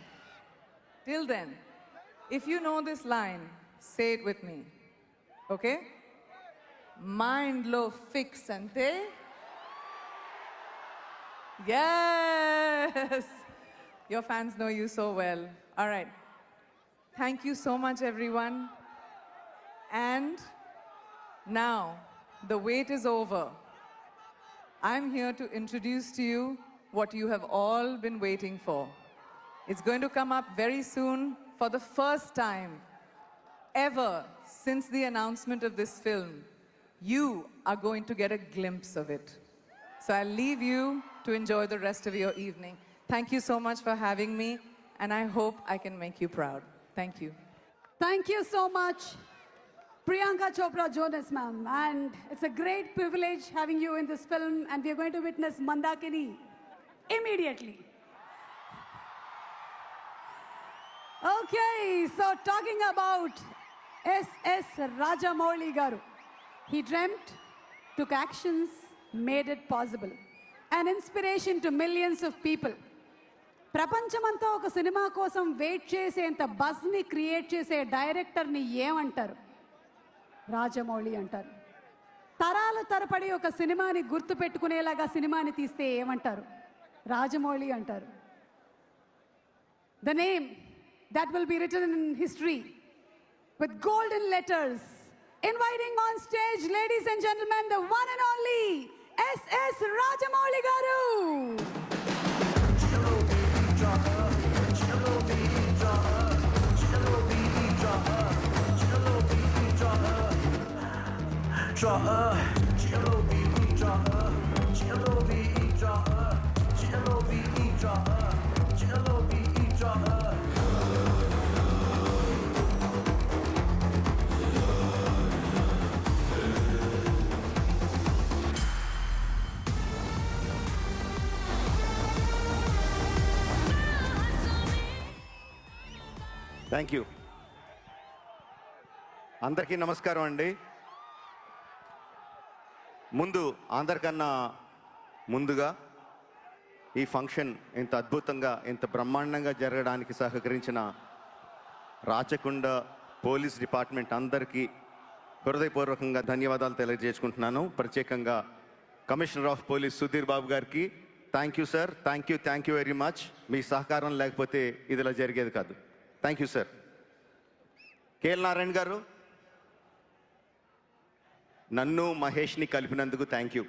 if you know this line, say it with me. Okay? Mind lo fix ante. Yes! Your fans know you so well. All right. Thank you so much, everyone. And now, the wait is over. I'm here to introduce to you what you have all been waiting for. It's going to come up very soon for the first time ever since the announcement of this film. You are going to get a glimpse of it. So I'll leave you to enjoy the rest of your evening. Thank you so much for having me, and I hope I can make you proud. Thank you. Thank you so much, Priyanka Chopra Jonas, ma'am. And it's a great privilege having you in this film, and we are going to witness Mandakini immediately. Okay, so talking about S.S. Rajamouli garu. He dreamt, took actions, made it possible. An inspiration to millions of people. ప్రపంచమంతా ఒక cinema కోసం wait చేసేంత బజ్ని create చేసే డైరెక్టర్ని ఏమంటారు? రాజమౌళి అంటారు. తరాల తరపడి ఒక సినిమాని గుర్తు పెట్టుకునేలాగా సినిమాని తీస్తే ఏమంటారు? రాజమౌళి అంటారు. The name that will be written in history with golden letters. Inviting on stage, ladies and gentlemen, the one and only S.S. Rajamouli garu. Thank you. అందరికీ నమస్కారం అండి. అందరికన్నా ముందుగా ఈ ఫంక్షన్ ఇంత అద్భుతంగా ఇంత బ్రహ్మాండంగా జరగడానికి సహకరించిన రాచకొండ పోలీస్ డిపార్ట్మెంట్ అందరికీ హృదయపూర్వకంగా ధన్యవాదాలు తెలియజేసుకుంటున్నాను. ప్రత్యేకంగా commissioner of police Sudheer Babu గారికి thank you sir. Thank you very much. మీ సహకారం లేకపోతే ఇదిలా జరిగేది కాదు. Thank you sir. KL Narayana garu, నన్ను మహేష్ని కలిపినందుకు థ్యాంక్ యూ.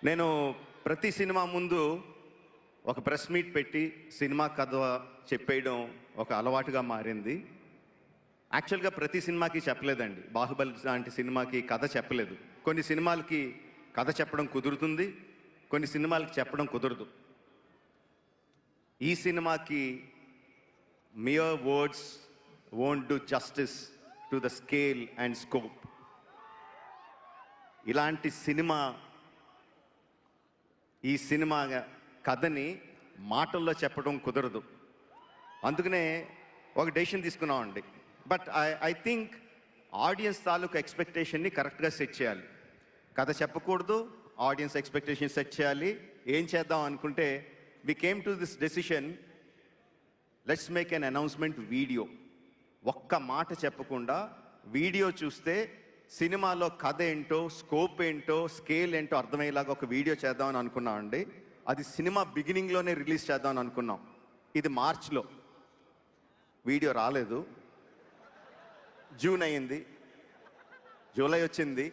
నేను ప్రతి సినిమా ముందు ఒక ప్రెస్ మీట్ పెట్టి సినిమా కథ చెప్పేయడం ఒక అలవాటుగా మారింది. యాక్చువల్గా ప్రతి సినిమాకి చెప్పలేదండి. బాహుబలి లాంటి సినిమాకి కథ చెప్పలేదు. కొన్ని సినిమాలకి కథ చెప్పడం కుదురుతుంది, కొన్ని సినిమాలకి చెప్పడం కుదరదు. ఈ సినిమాకి mere words won't do justice to the scale and scope. ఇలాంటి ఈ సినిమా కథని మాటల్లో చెప్పడం కుదరదు. అందుకనే ఒక డెసిషన్ తీసుకున్నామండి. బట్ ఐ థింక్ ఆడియన్స్ తాలూకు ఎక్స్పెక్టేషన్ని కరెక్ట్గా సెట్ చేయాలి. కథ చెప్పకూడదు, ఆడియన్స్ ఎక్స్పెక్టేషన్ సెట్ చేయాలి. ఏం చేద్దాం అనుకుంటే we came to this decision, let's make an announcement video. ఒక్క మాట చెప్పకుండా వీడియో చూస్తే సినిమాలో కథ ఏంటో, స్కోప్ ఏంటో, స్కేల్ ఏంటో అర్థమయ్యేలాగా ఒక వీడియో చేద్దామని అనుకున్నామండి. అది సినిమా బిగినింగ్లోనే రిలీజ్ చేద్దామని అనుకున్నాం. ఇది మార్చ్లో, వీడియో రాలేదు. జూన్ అయింది, జూలై వచ్చింది,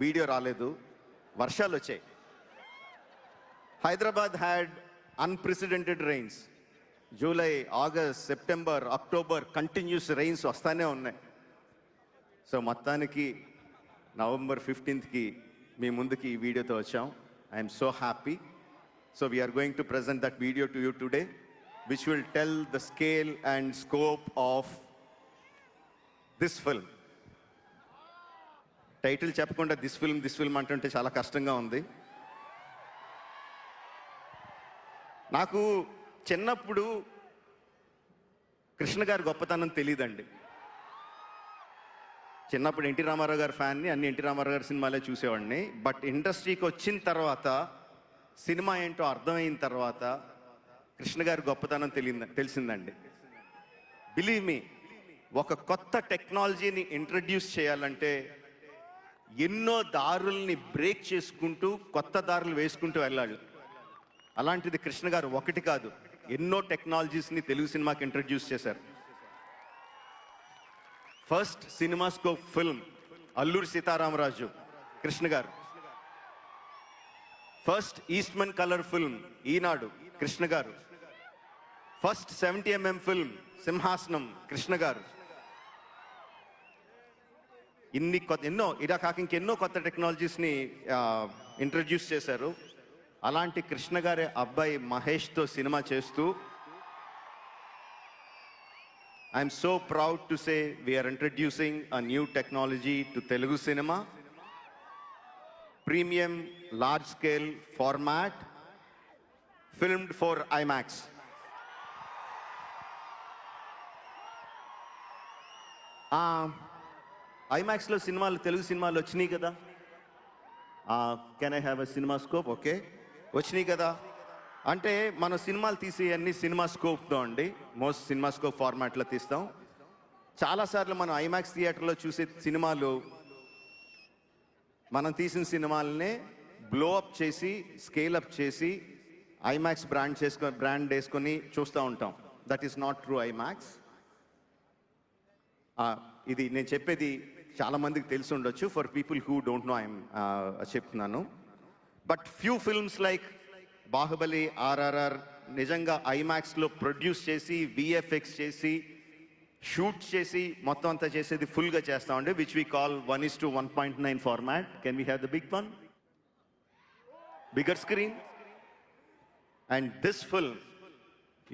వీడియో రాలేదు. వర్షాలు వచ్చాయి. Hyderabad had unprecedented rains. July, August, September, October continuous rains వస్తానే ఉన్నాయి. సో మొత్తానికి నవంబర్ 15కి మీ ముందుకి ఈ వీడియోతో వచ్చాం. I'm so happy. So we're going to present that video to you today, which will tell the scale and scope of this film. Title చెప్పకుండా this film అంటుంటే చాలా కష్టంగా ఉంది. నాకు చిన్నప్పుడు కృష్ణ గారి గొప్పతనం తెలియదండి. చిన్నప్పుడు ఎన్టీ రామారావు గారి ఫ్యాన్ని, అన్ని ఎన్టీ రామారావు గారి సినిమాలే చూసేవాడిని. బట్ ఇండస్ట్రీకి వచ్చిన తర్వాత, సినిమా ఏంటో అర్థమైన తర్వాత కృష్ణ గారి గొప్పతనం తెలిసిందండి. బిలీవ్ మీ, ఒక కొత్త టెక్నాలజీని ఇంట్రడ్యూస్ చేయాలంటే ఎన్నో దారుల్ని బ్రేక్ చేసుకుంటూ కొత్త దారులు వేసుకుంటూ వెళ్ళాలి. అలాంటిది కృష్ణ గారు ఒకటి కాదు, ఎన్నో టెక్నాలజీస్ని తెలుగు సినిమాకి ఇంట్రడ్యూస్ చేశారు. First CinemaScope film Alluri Sitaramaraju Krishna గారు. ఫస్ట్ ఈస్ట్మన్ కలర్ ఫిల్మ్ ఈనాడు కృష్ణ గారు. ఫస్ట్ 70mm ఫిల్మ్ సింహాసనం కృష్ణ గారు. ఎన్నో ఇలా కాక ఇంకెన్నో కొత్త టెక్నాలజీస్ని ఇంట్రడ్యూస్ చేశారు. అలాంటి కృష్ణ గారి అబ్బాయి మహేష్తో సినిమా చేస్తూ I'm so proud to say we're introducing a new technology to Telugu cinema. Premium large scale format, filmed for IMAX. ఐమాక్స్లో సినిమాలు, తెలుగు సినిమాలు వచ్చినాయి కదా. Can I have a cinema scope? Okay, వచ్చినాయి కదా. అంటే మన సినిమాలు తీసి అన్ని సినిమా స్కోప్తో అండి, మోస్ట్ సినిమా స్కోప్ ఫార్మాట్లో తీస్తాం. చాలాసార్లు మనం ఐమాక్స్ థియేటర్లో చూసే సినిమాలు, మనం తీసిన సినిమాలనే బ్లో అప్ చేసి, స్కేల్ అప్ చేసి, ఐమాక్స్ బ్రాండ్ వేసుకొని చూస్తూ ఉంటాం. That is not true IMAX. ఇది నేను చెప్పేది చాలా మందికి తెలిసి ఉండొచ్చు. For people who don't know I'm చెప్తున్నాను. But few films like Baahubali, RRR నిజంగా ఐమాక్స్లో ప్రొడ్యూస్ చేసి, విఎఫ్ఎక్స్ చేసి, షూట్ చేసి, మొత్తం అంతా చేసేది ఫుల్గా చేస్తామండి, which we call 1:1.9 format. Can we have the big one, bigger screen? And this film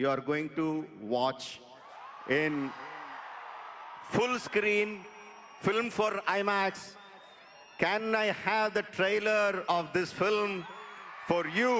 you are going to watch in full screen film for IMAX. Can I have the trailer of this film for you?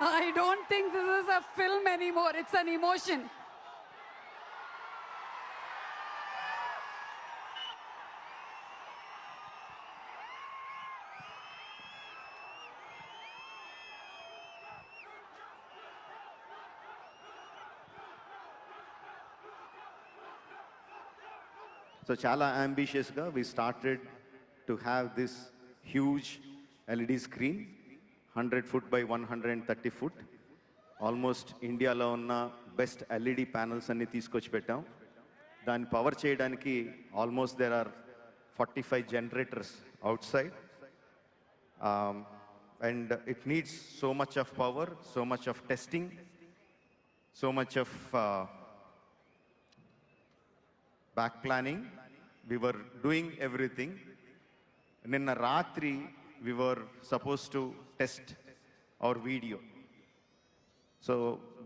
I don't think this is a film anymore. It's an emotion. So చాలా అంబిషియస్గా we started to have this huge LED screen 100 foot by 130 foot. Almost ఇండియాలో ఉన్న best LED panels అన్ని తీసుకొచ్చి పెట్టాం. దాన్ని power చేయడానికి almost there are 45 generators outside. And it needs so much of power, so much of testing, so much of back planning. We were doing everything. Ninna ratri we were supposed to test our video. So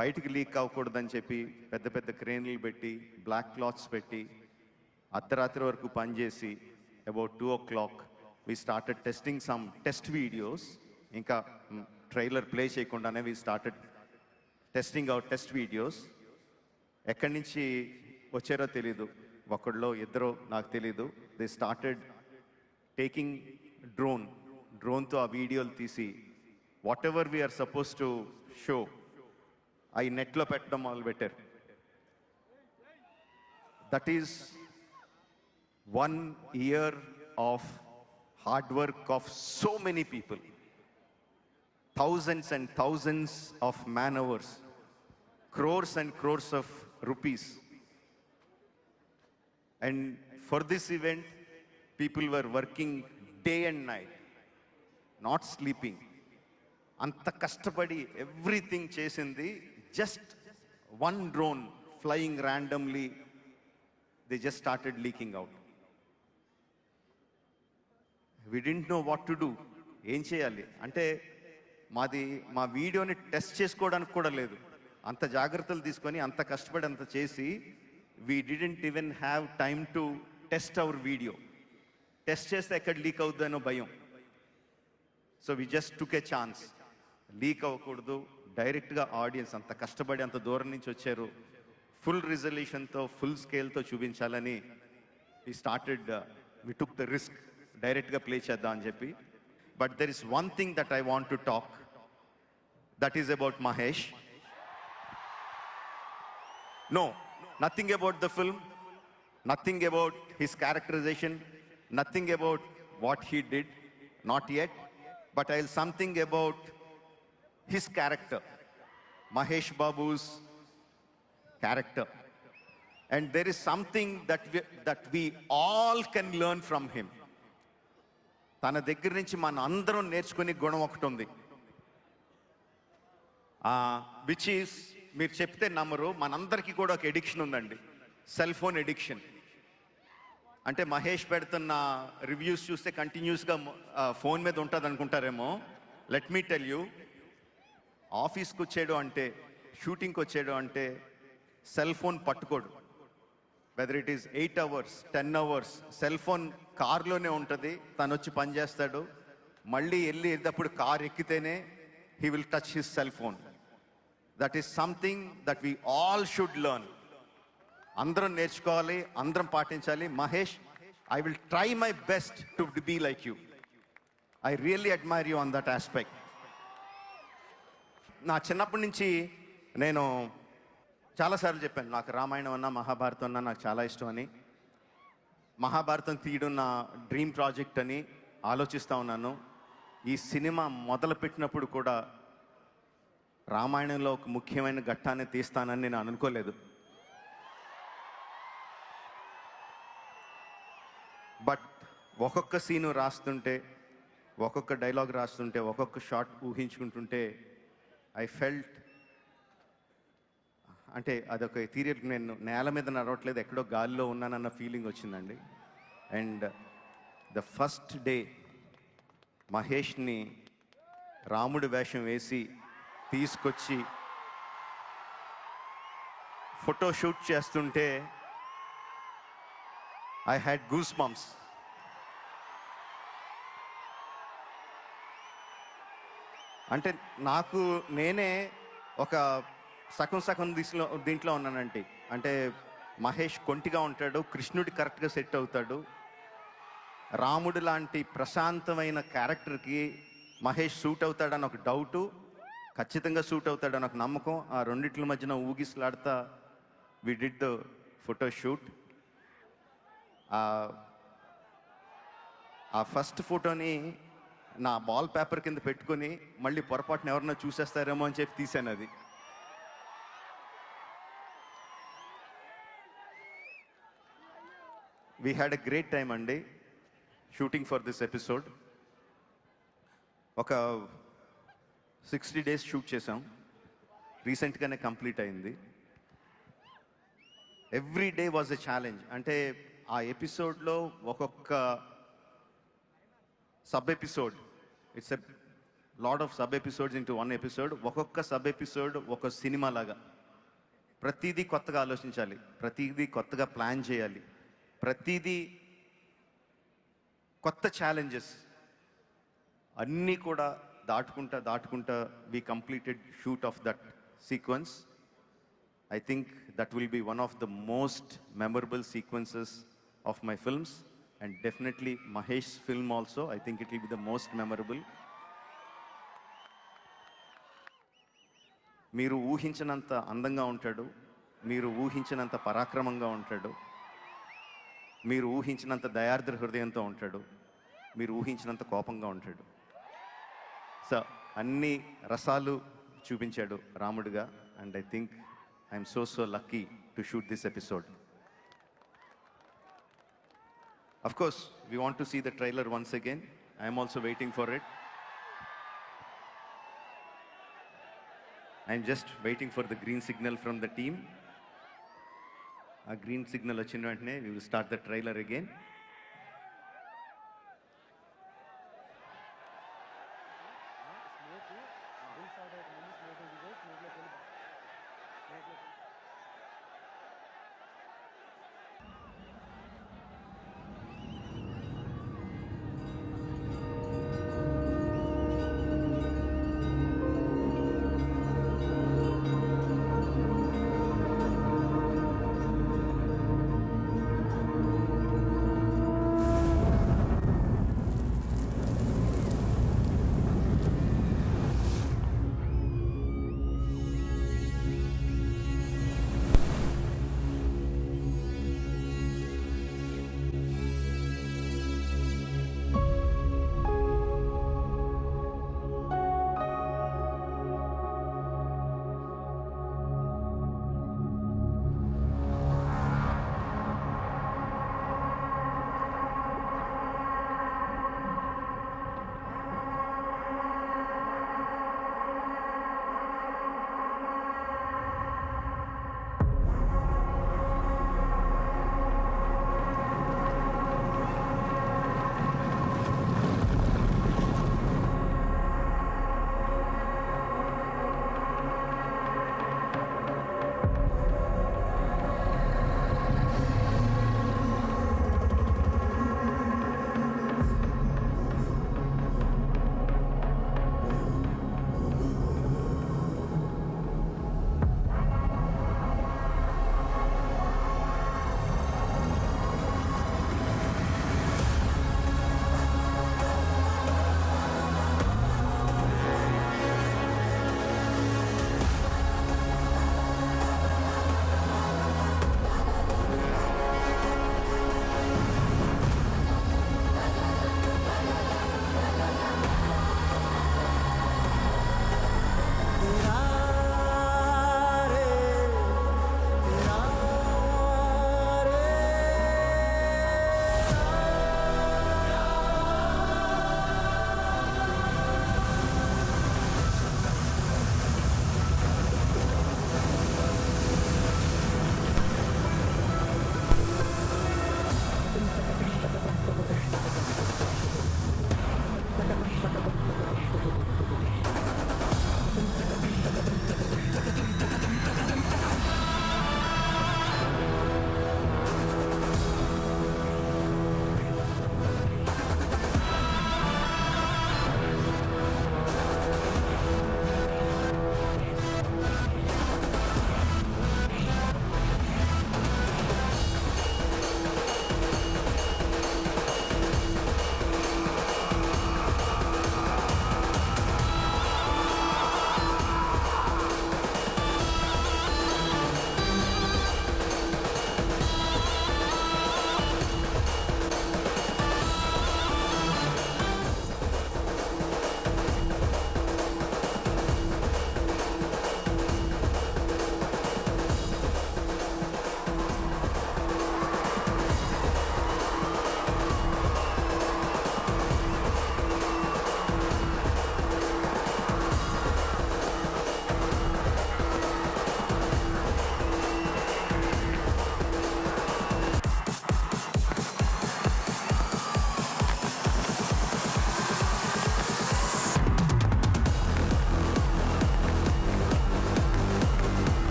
బయటికి leak అవ్వకూడదని చెప్పి పెద్ద పెద్ద క్రేన్లు పెట్టి black clothes పెట్టి అర్ధరాత్రి వరకు పనిచేసి about 2 o'clock we started testing some test videos. ఇంకా ట్రైలర్ ప్లే చేయకుండానే we started testing our test videos. ఎక్కడి నుంచి వచ్చారో తెలీదు, ఒకళ్ళో ఇద్దరో నాకు తెలీదు. దే స్టార్టెడ్ టేకింగ్ డ్రోన్తో ఆ వీడియోలు తీసి whatever we're suppose to show అవి నెట్లో పెట్టడం మొదలుపెట్టారు. That is 1 year of hard work of so many people, thousands and thousands of man hours, crores and crores of rupees. And for this event, people were working day and night, not sleeping. Anta kashtapadi everything chesindi, just one drone flying randomly, they just started leaking out. We didn't know what to do. ఏం చేయాలి అంటే మా వీడియోని test చేసుకోవడానికి కూడా లేదు. అంత జాగ్రత్తలు తీసుకొని అంత కష్టపడి అంత చేసి we didn't even have time to test our video. Test చేస్తే ఎక్కడ లీక్ అవుతుందనో భయం. So we just took a chance. Leak అవ్వకూడదు, డైరెక్ట్గా ఆడియన్స్ అంత కష్టపడి అంత దూరం నుంచి వచ్చారు, ఫుల్ రిజల్యూషన్తో ఫుల్ స్కేల్తో చూపించాలని వి టుక్ ద రిస్క్, డైరెక్ట్గా ప్లే చేద్దాం అని చెప్పి. But there is one thing that I want to talk. That is about Mahesh. No, nothing about the film, nothing about his characterization, nothing about what he did, not yet. But I'll something about his character, Mahesh Babu's character. And there is something that we all can learn from him. తన దగ్గర నుంచి మన అందరం నేర్చుకునే గుణం ఒకటి ఉంది, which is, మీరు చెప్తే నమ్మరు, మనందరికీ కూడా ఒక ఎడిక్షన్ ఉందండి, సెల్ ఫోన్ ఎడిక్షన్. అంటే మహేష్ పెడుతున్న రివ్యూస్ చూస్తే కంటిన్యూస్గా ఫోన్ మీద ఉంటుంది అనుకుంటారేమో. లెట్ మీ టెల్ యూ, ఆఫీస్కి వచ్చాడు అంటే, షూటింగ్కి వచ్చాడు అంటే సెల్ ఫోన్ పట్టుకోడు. Whether it is 8 hours 10 hours cell phone కార్లోనే ఉంటుంది. తను వచ్చి పని చేస్తాడు, మళ్ళీ వెళ్ళేటప్పుడు కార్ ఎక్కితేనే he will touch his cell phone. That is something that we all should learn. అందరం నేర్చుకోవాలి, అందరం పాటించాలి. Mahesh, I will try my best to be like you. I really admire you on that aspect. నా చిన్నప్పటి నుంచి నేను చాలాసార్లు చెప్పాను, నాకు రామాయణం అన్నా మహాభారతం అన్నా నాకు చాలా ఇష్టం అని. మహాభారతం తీయడం నా డ్రీమ్ ప్రాజెక్ట్ అని ఆలోచిస్తూ ఉన్నాను. ఈ సినిమా మొదలుపెట్టినప్పుడు కూడా రామాయణంలో ఒక ముఖ్యమైన ఘట్టాన్ని తీస్తానని నేను అనుకోలేదు. బట్ ఒక్కొక్క సీను రాస్తుంటే, ఒక్కొక్క డైలాగ్ రాస్తుంటే, ఒక్కొక్క షాట్ ఊహించుకుంటుంటే ఐ ఫెల్ట్, అంటే అదొక ఎథీరియల్, నేను నేల మీద నడవట్లేదు, ఎక్కడో గాలిలో ఉన్నానన్న ఫీలింగ్ వచ్చిందండి. అండ్ ద ఫస్ట్ డే మహేష్ని రాముడి వేషం వేసి తీసుకొచ్చి ఫోటో షూట్ చేస్తుంటే ఐ హ్యాడ్ గూస్ బంప్స్. అంటే నాకు నేనే ఒక సగం దీంట్లో ఉన్నానంటే, అంటే మహేష్ కొంటిగా ఉంటాడు, కృష్ణుడి కరెక్ట్గా సెట్ అవుతాడు. రాముడు లాంటి ప్రశాంతమైన క్యారెక్టర్కి మహేష్ సూట్ అవుతాడని ఒక డౌటు, ఖచ్చితంగా సూట్ అవుతాడని ఒక నమ్మకం. ఆ రెండిట్ల మధ్యన ఊగిసలాడుతా we did the photo shoot. ఆ ఫస్ట్ ఫోటోని నా వాల్ పేపర్ కింద పెట్టుకొని మళ్ళీ పొరపాటున ఎవరన్నా చూసేస్తారేమో అని చెప్పి తీశాను అది. We had a great time అండి షూటింగ్ ఫర్ దిస్ ఎపిసోడ్. ఒక 60 days షూట్ చేసాం, రీసెంట్గానే కంప్లీట్ అయింది. Every day was a challenge. అంటే ఆ ఎపిసోడ్లో ఒక్కొక్క sub episode, it's a lot of sub episodes into one episode. ఒక్కొక్క సబ్ ఎపిసోడ్ ఒక సినిమా లాగా. ప్రతిదీ కొత్తగా ఆలోచించాలి, ప్రతిదీ కొత్తగా ప్లాన్ చేయాలి, ప్రతిదీ కొత్త ఛాలెంజెస్ అన్నీ కూడా దాటుకుంటా we completed shoot of that sequence. I think that will be one of the most memorable sequences of my films, and definitely Mahesh's film also, I think it will be the most memorable. మీరు ఊహించినంత అందంగా ఉంటాడు, మీరు ఊహించినంత పరాక్రమంగా ఉంటాడు, మీరు ఊహించినంత దయార్ద్ర హృదయంతో ఉంటాడు, మీరు ఊహించినంత కోపంగా ఉంటాడు. సో అన్ని రసాలు చూపించాడు రాముడిగా. And I think I'm so lucky to shoot this episode. Of course, we want to see the trailer once again. I am also waiting for it. I am just waiting for the green signal from the team. A green signal వచ్చిన వెంటనే we will start the trailer again.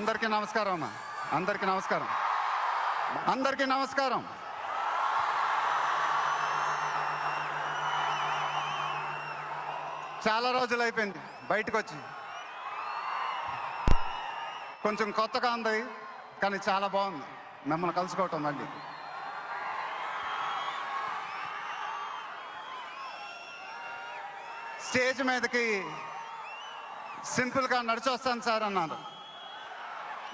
అందరికీ నమస్కారం అమ్మా. అందరికీ నమస్కారం. అందరికీ నమస్కారం. చాలా రోజులు అయిపోయింది బయటకు వచ్చి. కొంచెం కొత్తగా ఉంది కానీ చాలా బాగుంది మిమ్మల్ని కలుసుకోవటం. మళ్ళీ స్టేజ్ మీదకి సింపుల్గా నడిచొస్తాను సార్ అన్నారు.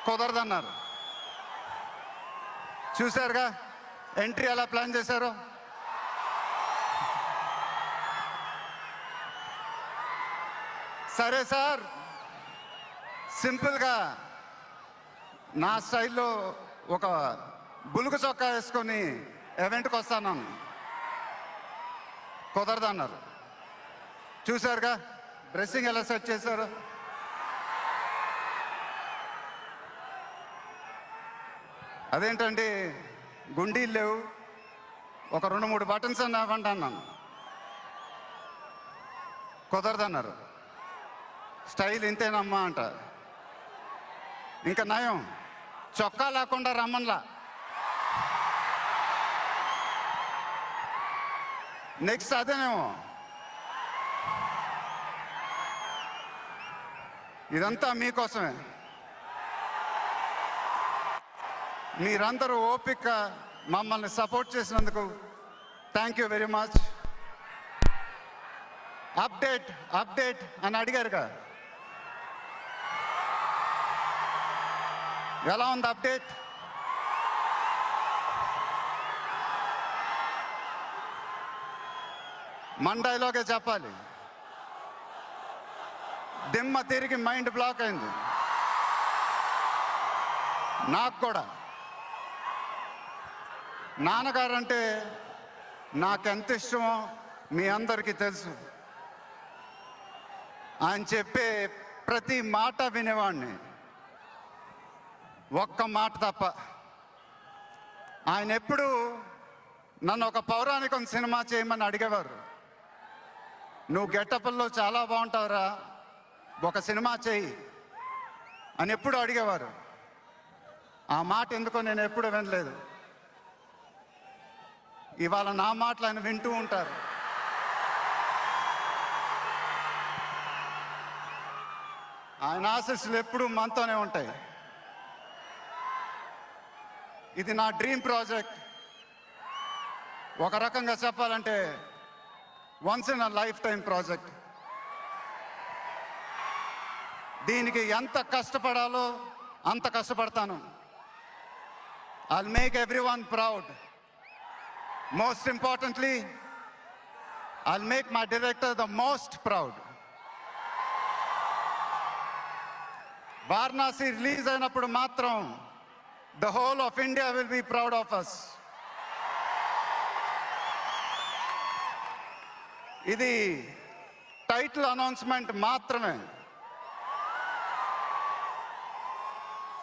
కుదరదన్నారు. చూశారుగా ఎంట్రీ ఎలా ప్లాన్ చేశారో. సరే సార్, సింపుల్గా నా స్టైల్లో ఒక బులుగు చొక్కా వేసుకొని ఈవెంట్కి వస్తాను. కుదరదన్నారు. చూశారుగా డ్రెస్సింగ్ ఎలా సెట్ చేశారు. అదేంటండి గుండీలు లేవు, ఒక 2-3 బటన్స్ అని ఇవ్వండి అన్నాను. కుదరదన్నారు. స్టైల్ ఇంతేనమ్మా అంట. ఇంకా నయం చొక్కా లేకుండా రమ్మన్లా. నెక్స్ట్ అదేనేమో. ఇదంతా మీకోసమే. మీరందరూ ఓపిక మమ్మల్ని సపోర్ట్ చేసినందుకు thank you very much. Update update అని అడిగారుగా, ఎలా ఉంది అప్డేట్? మన డైలాగే చెప్పాలి. దిమ్మ తిరిగి మైండ్ బ్లాక్ అయింది నాకు కూడా. నాన్నగారంటే నాకెంత ఇష్టమో మీ అందరికీ తెలుసు. ఆయన చెప్పే ప్రతి మాట వినేవాడిని, ఒక్క మాట తప్ప. ఆయన ఎప్పుడు నన్ను ఒక పౌరాణికం సినిమా చేయమని అడిగేవారు. నువ్వు గెటప్ల్లో చాలా బాగుంటావురా, ఒక సినిమా చేయి అని ఎప్పుడు అడిగేవారు. ఆ మాట ఎందుకో నేను ఎప్పుడు వినలేదు. ఇవాళ నా మాటలు ఆయన వింటూ ఉంటారు. ఆయన ఆశీస్సులు ఎప్పుడూ మనతోనే ఉంటాయి. ఇది నా డ్రీమ్ ప్రాజెక్ట్. ఒక రకంగా చెప్పాలంటే once in a life time project. దీనికి ఎంత కష్టపడాలో అంత కష్టపడతాను. I'll make everyone proud. Most importantly, I'll make my director the most proud. Varanasi release అయినప్పుడు మాత్రం the whole of India will be proud of us. ఇది title announcement మాత్రమే,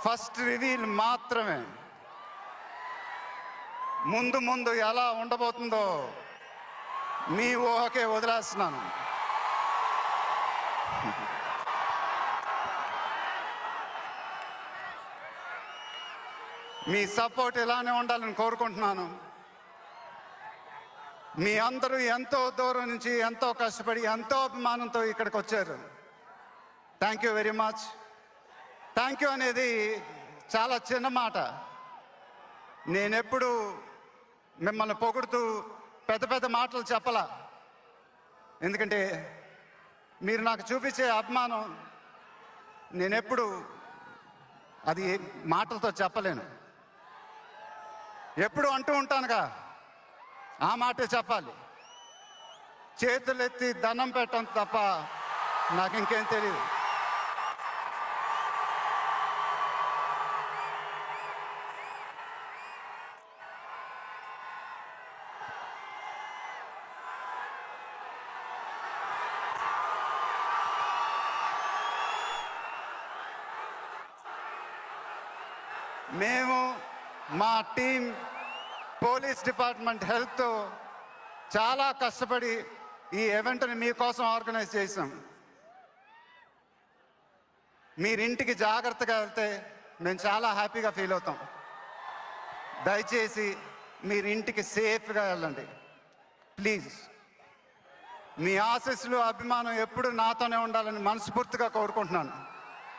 first reveal మాత్రమే. ముందు ముందు ఎలా ఉండబోతుందో మీ ఊహకే వదిలేస్తున్నాను. మీ సపోర్ట్ ఇలానే ఉండాలని కోరుకుంటున్నాను. మీ అందరూ ఎంతో దూరం నుంచి ఎంతో కష్టపడి ఎంతో అభిమానంతో ఇక్కడికి వచ్చారు. Thank you very much. Thank you అనేది చాలా చిన్న మాట. నేనెప్పుడు మిమ్మల్ని పొగుడుతూ పెద్ద పెద్ద మాటలు చెప్పలా. ఎందుకంటే మీరు నాకు చూపించే అభిమానం నేనెప్పుడు అది మాటలతో చెప్పలేను. ఎప్పుడు అంటూ ఉంటానుగా, ఆ మాటే చెప్పాలి. చేతులెత్తి దండం పెట్టడం తప్ప నాకు ఇంకేం తెలియదు. మేము మా టీం పోలీస్ డిపార్ట్మెంట్ హెల్త్తో చాలా కష్టపడి ఈ ఈవెంట్ని మీకోసం ఆర్గనైజ్ చేసాం. మీరింటికి జాగ్రత్తగా వెళ్తే మేము చాలా హ్యాపీగా ఫీల్ అవుతాం. దయచేసి మీరు ఇంటికి సేఫ్గా వెళ్ళండి ప్లీజ్. మీ ఆశీస్సులు అభిమానం ఎప్పుడు నాతోనే ఉండాలని మనస్ఫూర్తిగా కోరుకుంటున్నాను.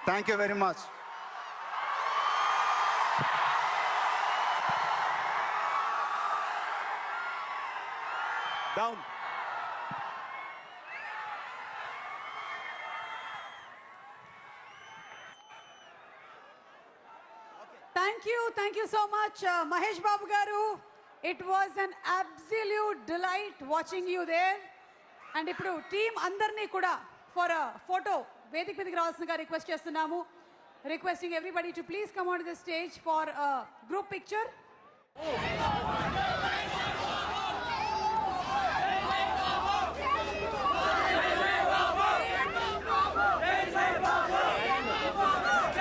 Thank you very much. Down. Thank you so much, Mahesh Babu Garu. It was an absolute delight watching you there. And ఇప్పుడు టీమ్ అందరినీ కూడా ఫర్ ఫోటో వేదిక మీదకి రావాల్సిందిగా రిక్వెస్ట్ చేస్తున్నాము. Requesting everybody to please come on to the stage for group picture.